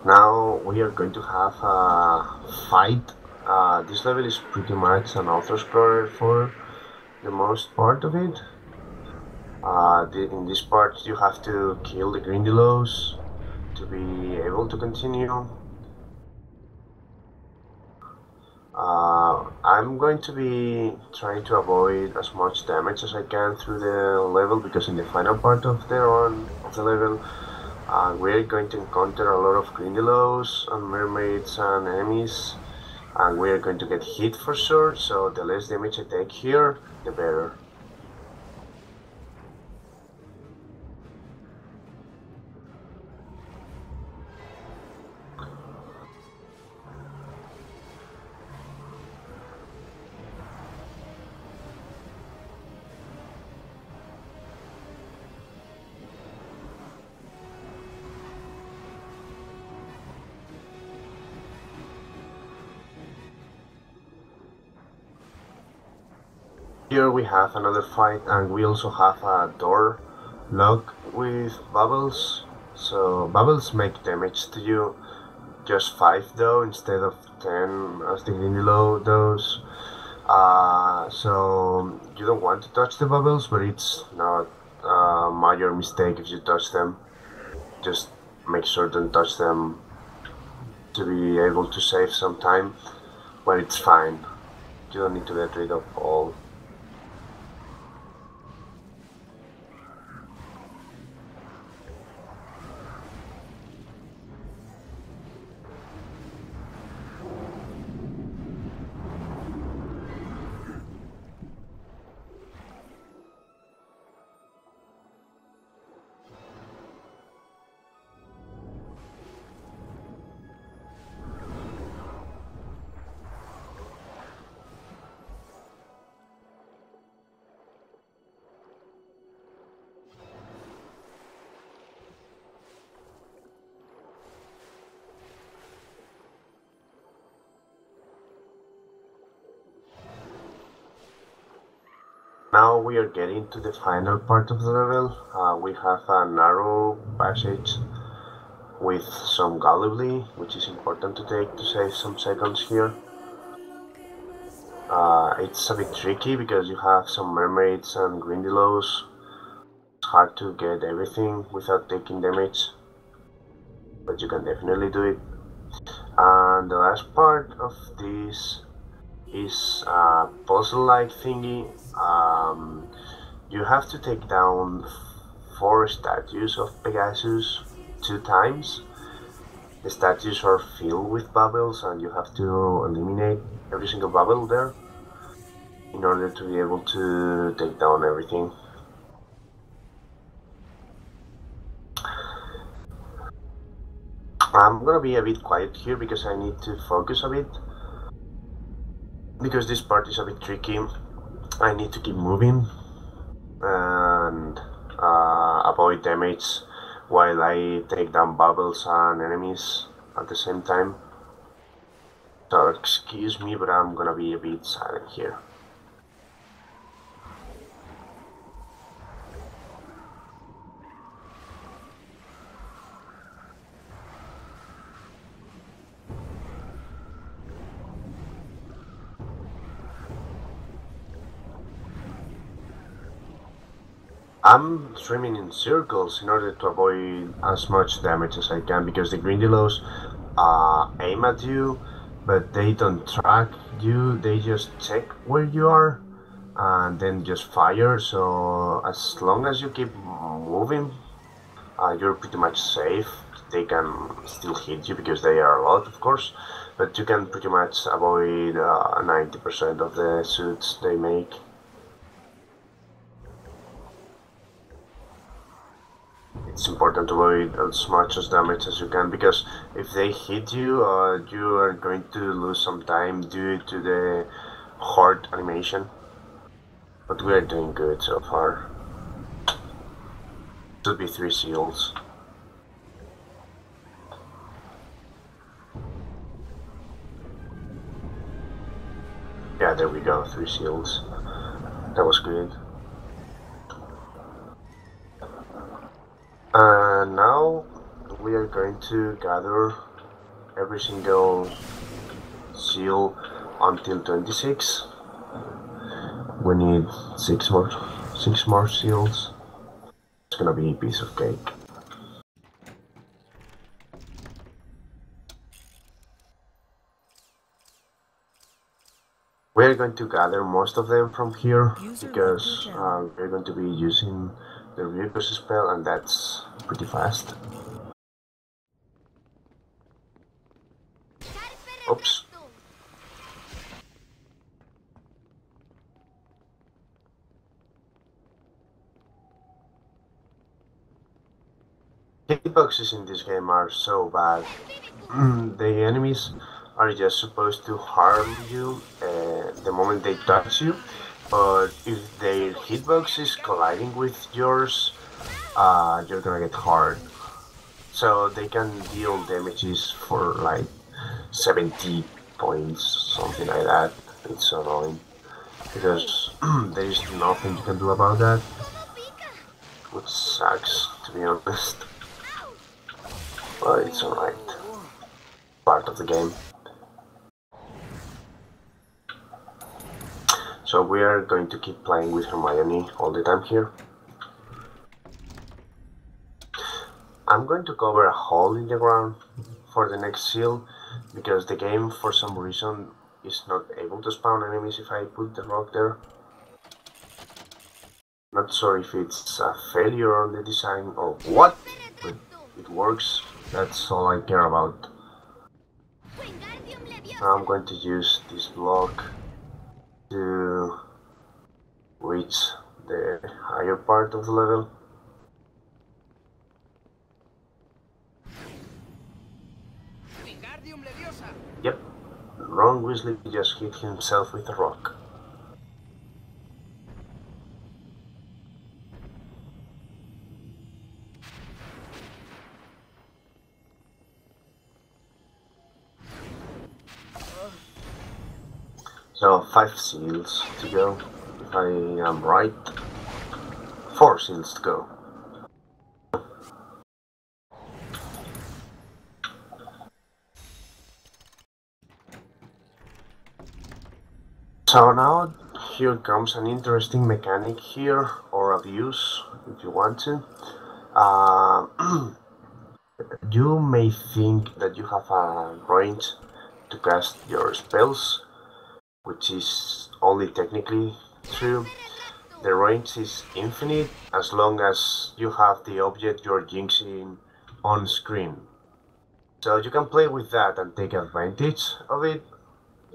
Now we are going to have a fight. This level is pretty much an auto-explorer for the most part of it. In this part you have to kill the Grindylows to be able to continue. I'm going to be trying to avoid as much damage as I can through the level because in the final part of the level we're going to encounter a lot of Grindylows and mermaids and enemies, and we're going to get hit for sure, so the less damage I take here, the better. Here we have another fight, and we also have a door lock with bubbles. So bubbles make damage to you, just 5 though instead of 10 as the Grindylow does. So you don't want to touch the bubbles, but it's not a major mistake if you touch them. Just make sure don't touch them to be able to save some time, but it's fine. You don't need to get rid of all. Now we are getting to the final part of the level. We have a narrow passage with some Gallibly, which is important to take to save some seconds here. It's a bit tricky because you have some mermaids and Grindylows. It's hard to get everything without taking damage, but you can definitely do it. And the last part of this is a puzzle-like thingy. You have to take down 4 statues of Pegasus 2 times. The statues are filled with bubbles and you have to eliminate every single bubble there in order to be able to take down everything. I'm gonna be a bit quiet here because I need to focus a bit. Because this part is a bit tricky, I need to keep moving, and avoid damage while I take down bubbles and enemies at the same time. So excuse me, but I'm gonna be a bit silent here. I'm swimming in circles in order to avoid as much damage as I can, because the Grindylows aim at you, but they don't track you, they just check where you are and then just fire. So as long as you keep moving, you're pretty much safe. They can still hit you because they are a lot, of course, but you can pretty much avoid 90% of the suits they make. It's important to avoid as much as damage as you can, because if they hit you, you are going to lose some time due to the horde animation. But we are doing good so far. Should be 3 seals. Yeah, there we go, 3 seals. That was good. And now we are going to gather every single seal until 26. We need 6 more seals. It's gonna be a piece of cake. We're going to gather most of them from here because we're going to be using the Ryuko's spell, and that's pretty fast. Oops. Hitboxes in this game are so bad. The enemies are just supposed to harm you the moment they touch you, but if their hitbox is colliding with yours, you're gonna get hard. So they can deal damages for like 70 points, something like that. It's annoying because there is nothing you can do about that, which sucks, to be honest. But it's alright. Part of the game. So we are going to keep playing with Hermione all the time here. I'm going to cover a hole in the ground for the next seal, because the game for some reason is not able to spawn enemies if I put the rock there. Not sure if it's a failure on the design or what, but it works. That's all I care about. Now I'm going to use this block to reach the higher part of the level. Yep, Ron Weasley just hit himself with a rock. So 5 seals to go, if I am right. 4 seals to go. So now here comes an interesting mechanic here, or abuse if you want to. You may think that you have a range to cast your spells, which is only technically true. The range is infinite as long as you have the object you're jinxing on screen. So you can play with that and take advantage of it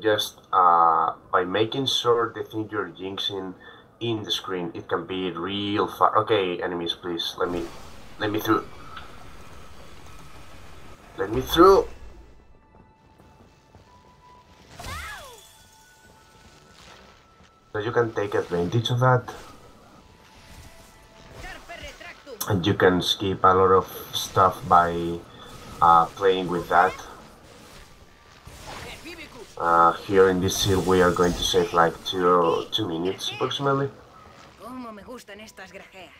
just by making sure the thing you're jinxing in the screen. It can be real far. Okay, enemies, please let me through. Let me through. So you can take advantage of that. and you can skip a lot of stuff by playing with that. Here in this seal we are going to save like 2 minutes approximately. Cómo me gustan estas grajeas.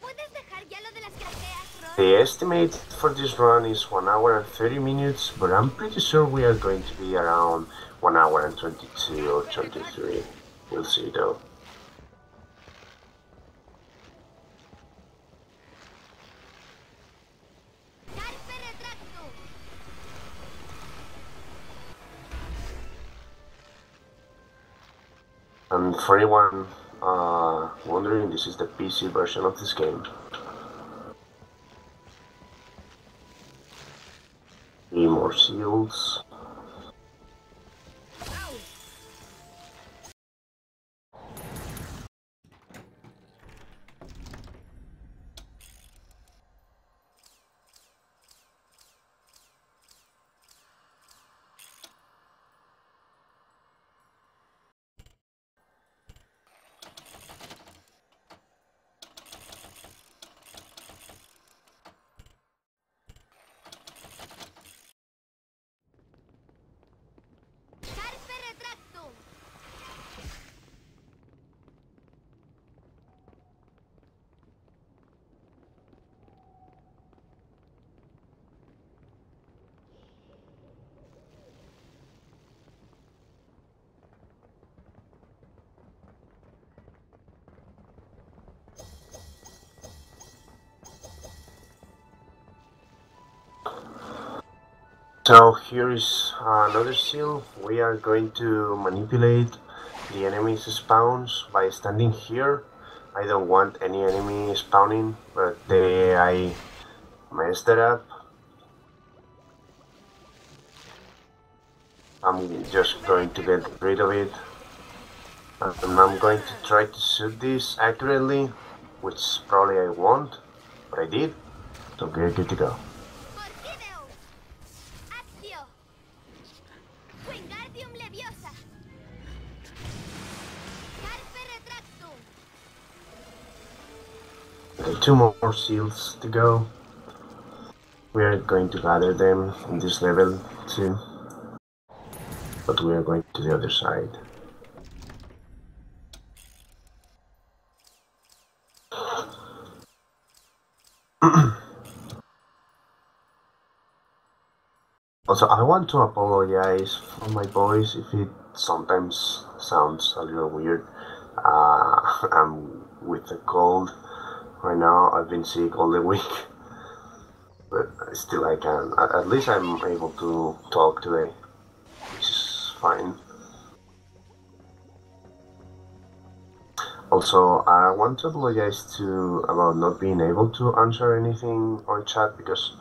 ¿Puedes dejar ya lo de las grajeas, Ron? The estimate for this run is 1 hour and 30 minutes, but I'm pretty sure we are going to be around 1 hour and 22 or 23. We'll see though. Carpe retractum. And for anyone wondering, this is the PC version of this game. 3 more seals. Carpe retractum. So here is another seal. We are going to manipulate the enemy's spawns by standing here. I don't want any enemy spawning, but I messed it up. I'm just going to get rid of it. And I'm going to try to shoot this accurately, which probably I won't, but I did. So we're good to go. Orchideus. Actio. Wingardium Leviosa. Carpe retractum. Okay, 2 more seals to go. We are going to gather them in this level too, but we are going to the other side. Also, I want to apologize for my voice if it sometimes sounds a little weird. I'm with a cold right now. I've been sick all the week, but still I can. At least I'm able to talk today, which is fine. Also, I want to apologize about not being able to answer anything on chat because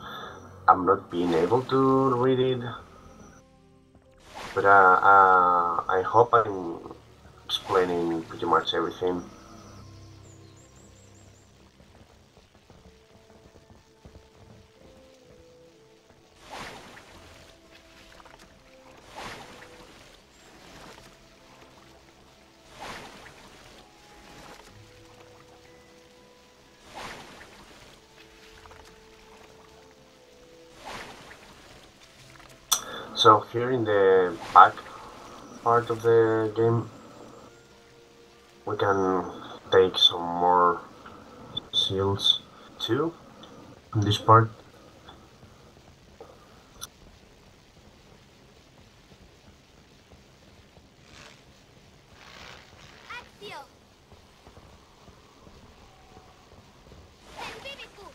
I'm not being able to read it. But I hope I'm explaining pretty much everything. So here in the back part of the game, we can take some more seals too in this part. Actio. Servibicus.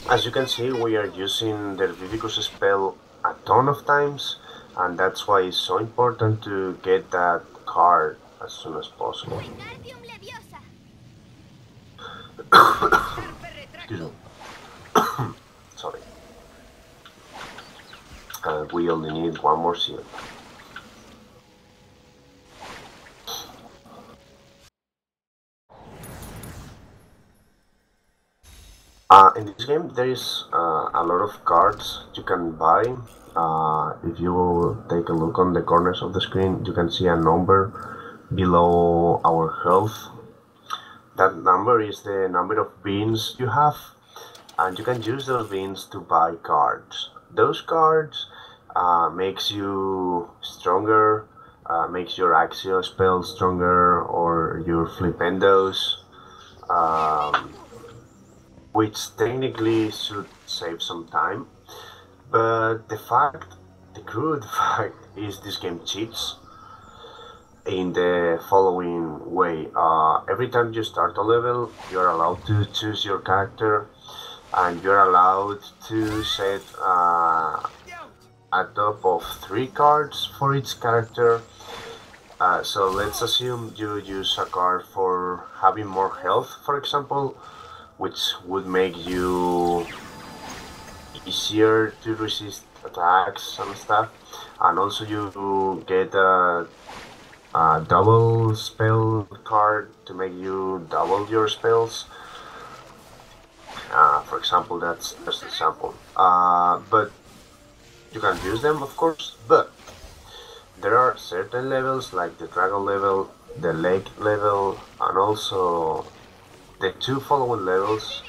As you can see, we are using the Vivicus spell a ton of times, and that's why it's so important to get that card as soon as possible. Wingardium Leviosa. Excuse me. Sorry. We only need 1 more seal. In this game, there is a lot of cards you can buy. If you take a look on the corners of the screen, you can see a number below our health. That number is the number of beans you have, and you can use those beans to buy cards. Those cards makes you stronger, makes your Axio spell stronger, or your Flipendos. Which technically should save some time, but the crude fact is this game cheats in the following way. Every time you start a level, you're allowed to choose your character, and you're allowed to set a top of 3 cards for each character. So let's assume you use a card for having more health, for example, which would make you easier to resist attacks and stuff, and also you get a double spell card to make you double your spells. For example, that's just an example. But you can use them, of course, but there are certain levels like the dragon level, the lake level, and also the 2 following levels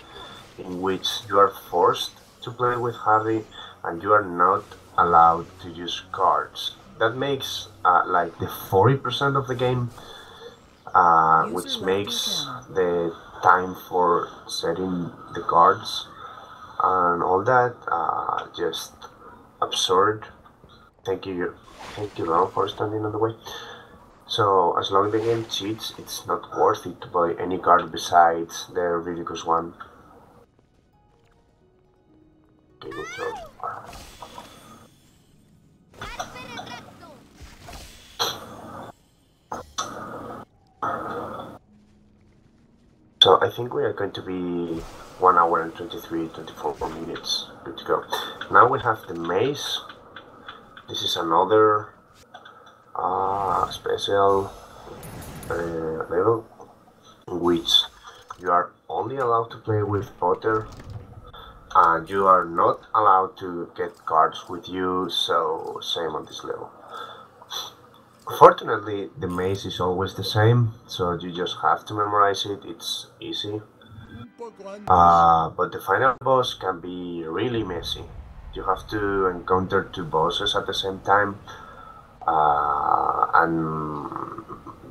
in which you are forced to play with Harry and you are not allowed to use cards. That makes like the 40% of the game, which makes the time for setting the cards and all that just absurd. Thank you Ron, for standing on the way. So, as long as the game cheats, it's not worth it to buy any card besides the ridiculous one. Okay, good choice. So, I think we are going to be 1 hour and 24 minutes. Good to go. Now we have the maze. This is another special level in which you are only allowed to play with Potter and you are not allowed to get cards with you, so same on this level. Fortunately, the maze is always the same, so you just have to memorize it, it's easy. But the final boss can be really messy. You have to encounter 2 bosses at the same time, and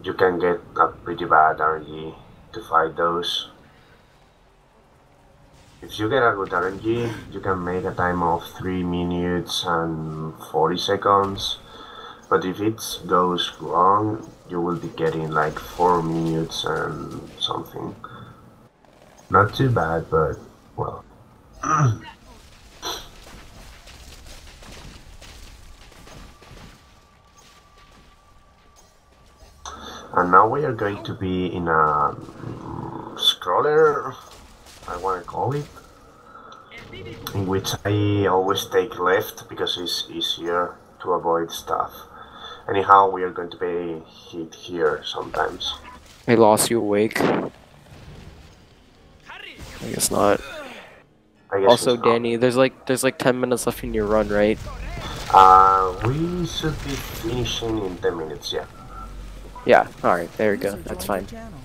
you can get a pretty bad RNG to fight those. If you get a good RNG, you can make a time of 3 minutes and 40 seconds, but if it goes wrong, you will be getting like 4 minutes and something. Not too bad, but well. And now we are going to be in a scroller, I want to call it, in which I always take left because it's easier to avoid stuff. Anyhow, we are going to be hit here sometimes. I lost you awake. I guess not. I guess Also, it's not. Danny, there's like 10 minutes left in your run, right? We should be finishing in 10 minutes, yeah. Yeah, alright, there we go, User that's joined fine. your channel.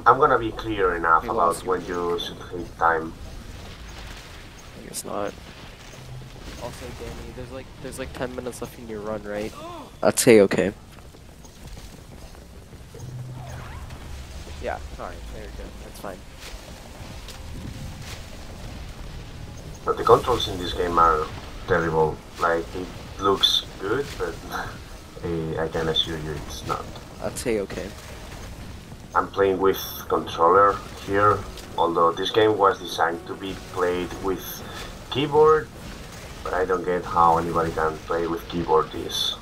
I'm gonna be clear enough We about lost you. when you should hit time. I guess not. Also, Danny, there's like 10 minutes left in your run, right? I'd say okay. Yeah, alright, there we go, that's fine. But the controls in this game are terrible. Like, it looks good, but I can assure you it's not. I'd say okay. I'm playing with controller here, although this game was designed to be played with keyboard, but I don't get how anybody can play with keyboard this.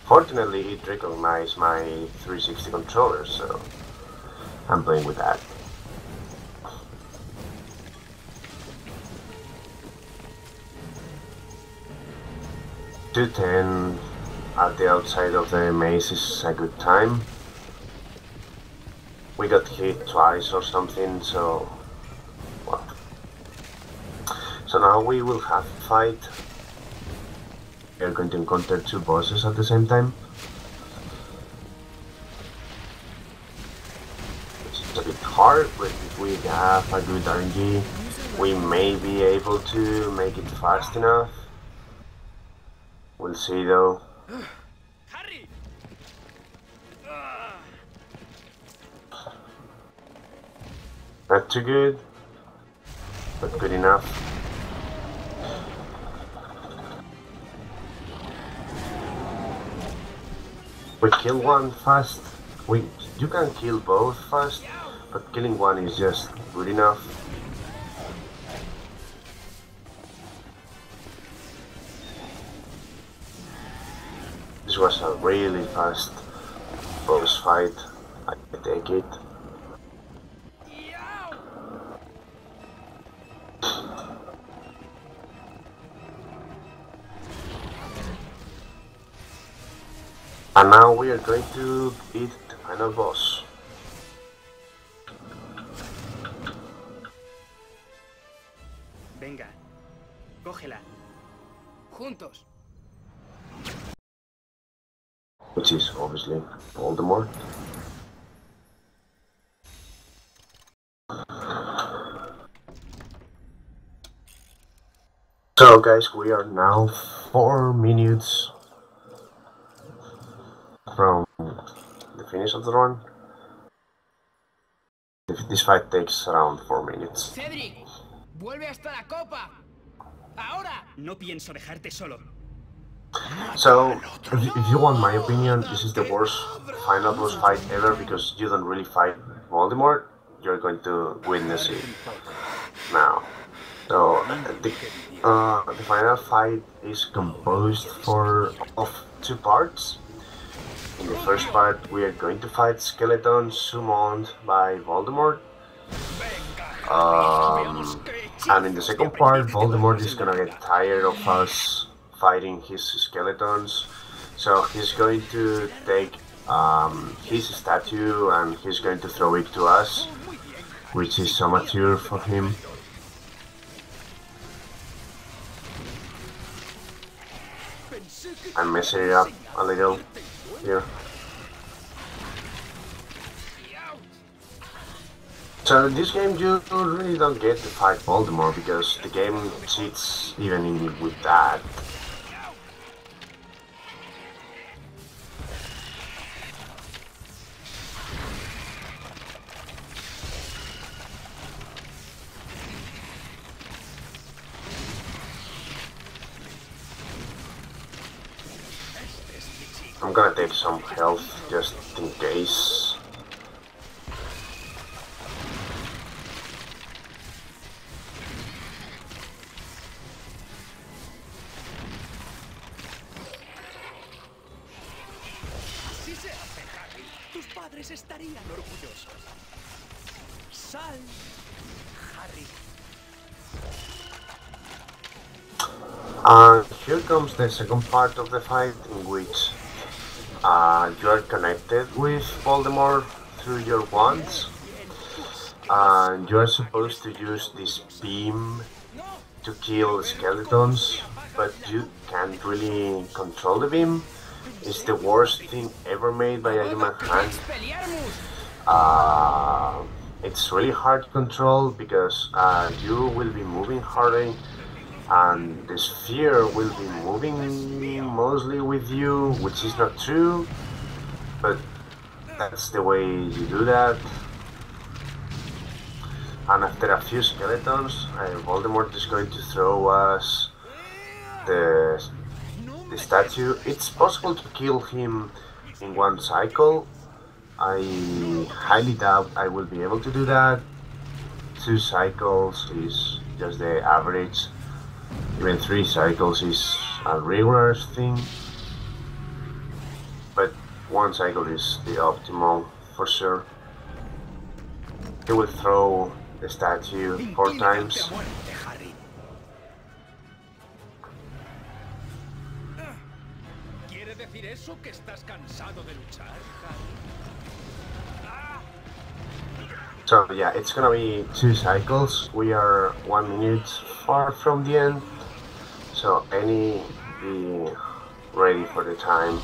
Fortunately, it recognized my 360 controller, so I'm playing with that. $2.10 at the outside of the maze is a good time. We got hit twice or something, so well, So now we will have a fight. We are going to encounter two bosses at the same time. It's a bit hard, but if we have a good RNG, we may be able to make it fast enough. We'll see though. Not too good, but good enough. We kill one fast. You can kill both fast, but killing one is just good enough. This was a really fast boss fight. I take it. And now we are going to beat the final boss. Venga, cógela. Juntos. Which is obviously Voldemort. So guys, we are now 4 minutes from the finish of the run. This fight takes around 4 minutes. Cedric, vuelve hasta la copa. Ahora. No pienso dejarte solo. So, if you want my opinion, this is the worst final boss fight ever because you don't really fight Voldemort. You're going to witness it now. So, the final fight is composed of 2 parts. In the first part, we are going to fight skeletons summoned by Voldemort. And in the second part, Voldemort is gonna get tired of us fighting his skeletons. So he's going to take his statue and he's going to throw it to us, which is so mature for him. I'm messing it up a little here. So in this game you really don't get to fight Voldemort because the game cheats even with that. I'm gonna take some health just in case. Así se hace, Harry. Tus padres estarían orgullosos. Sal, Harry. And here comes the second part of the fight in which you are connected with Voldemort through your wands, and you are supposed to use this beam to kill skeletons, but you can't really control the beam. It's the worst thing ever made by a human hand. It's really hard to control because you will be moving harder and the sphere will be moving mostly with you, which is not true, but that's the way you do that. And after a few skeletons, Voldemort is going to throw us the statue. It's possible to kill him in one cycle. I highly doubt I will be able to do that. 2 cycles is just the average. Even 3 cycles is a regular thing, but 1 cycle is the optimal for sure. He will throw the statue 4 times. ¿Quiere decir eso que estás cansado de luchar, Harry? So yeah, it's gonna be 2 cycles. We are 1 minute far from the end, so any be ready for the time.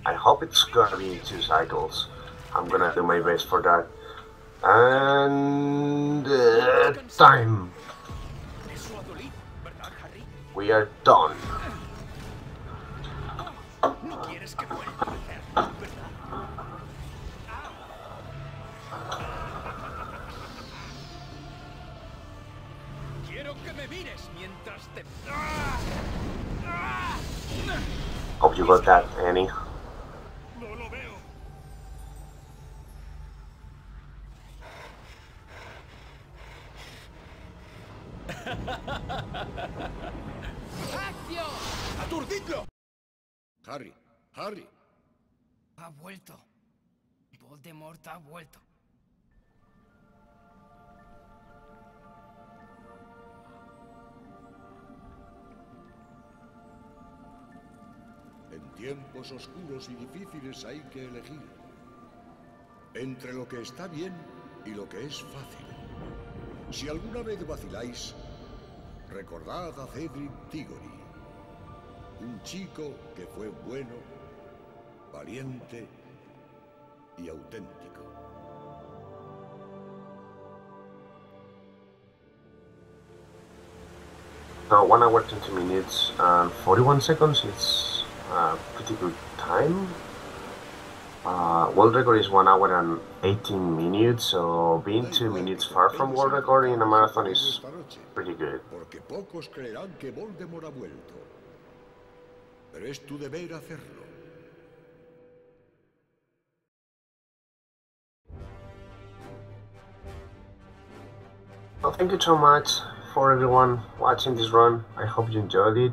I hope it's gonna be 2 cycles. I'm gonna do my best for that. And time. We are done. Hope you got that, Annie. ¡Aturdidlo! Harry, Harry. Ha vuelto. Voldemort ha vuelto. En tiempos oscuros y difíciles hay que elegir entre lo que está bien y lo que es fácil. Si alguna vez vaciláis, recordad a Cedric Diggory, un chico que fue bueno, valiente y auténtico. So 1 hour 20 minutes and 41 seconds. It's a pretty good time. World record is 1 hour and 18 minutes, so being 2 minutes far from world record in a marathon is pretty good. Porque pocos creerán que Voldemort ha vuelto. Pero es tu deber hacerlo. Well, thank you so much for everyone watching this run. I hope you enjoyed it.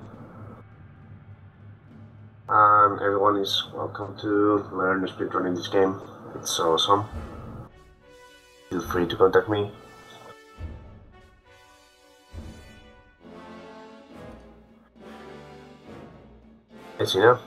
And everyone is welcome to learn speedrunning this game. It's awesome. Feel free to contact me. It's enough.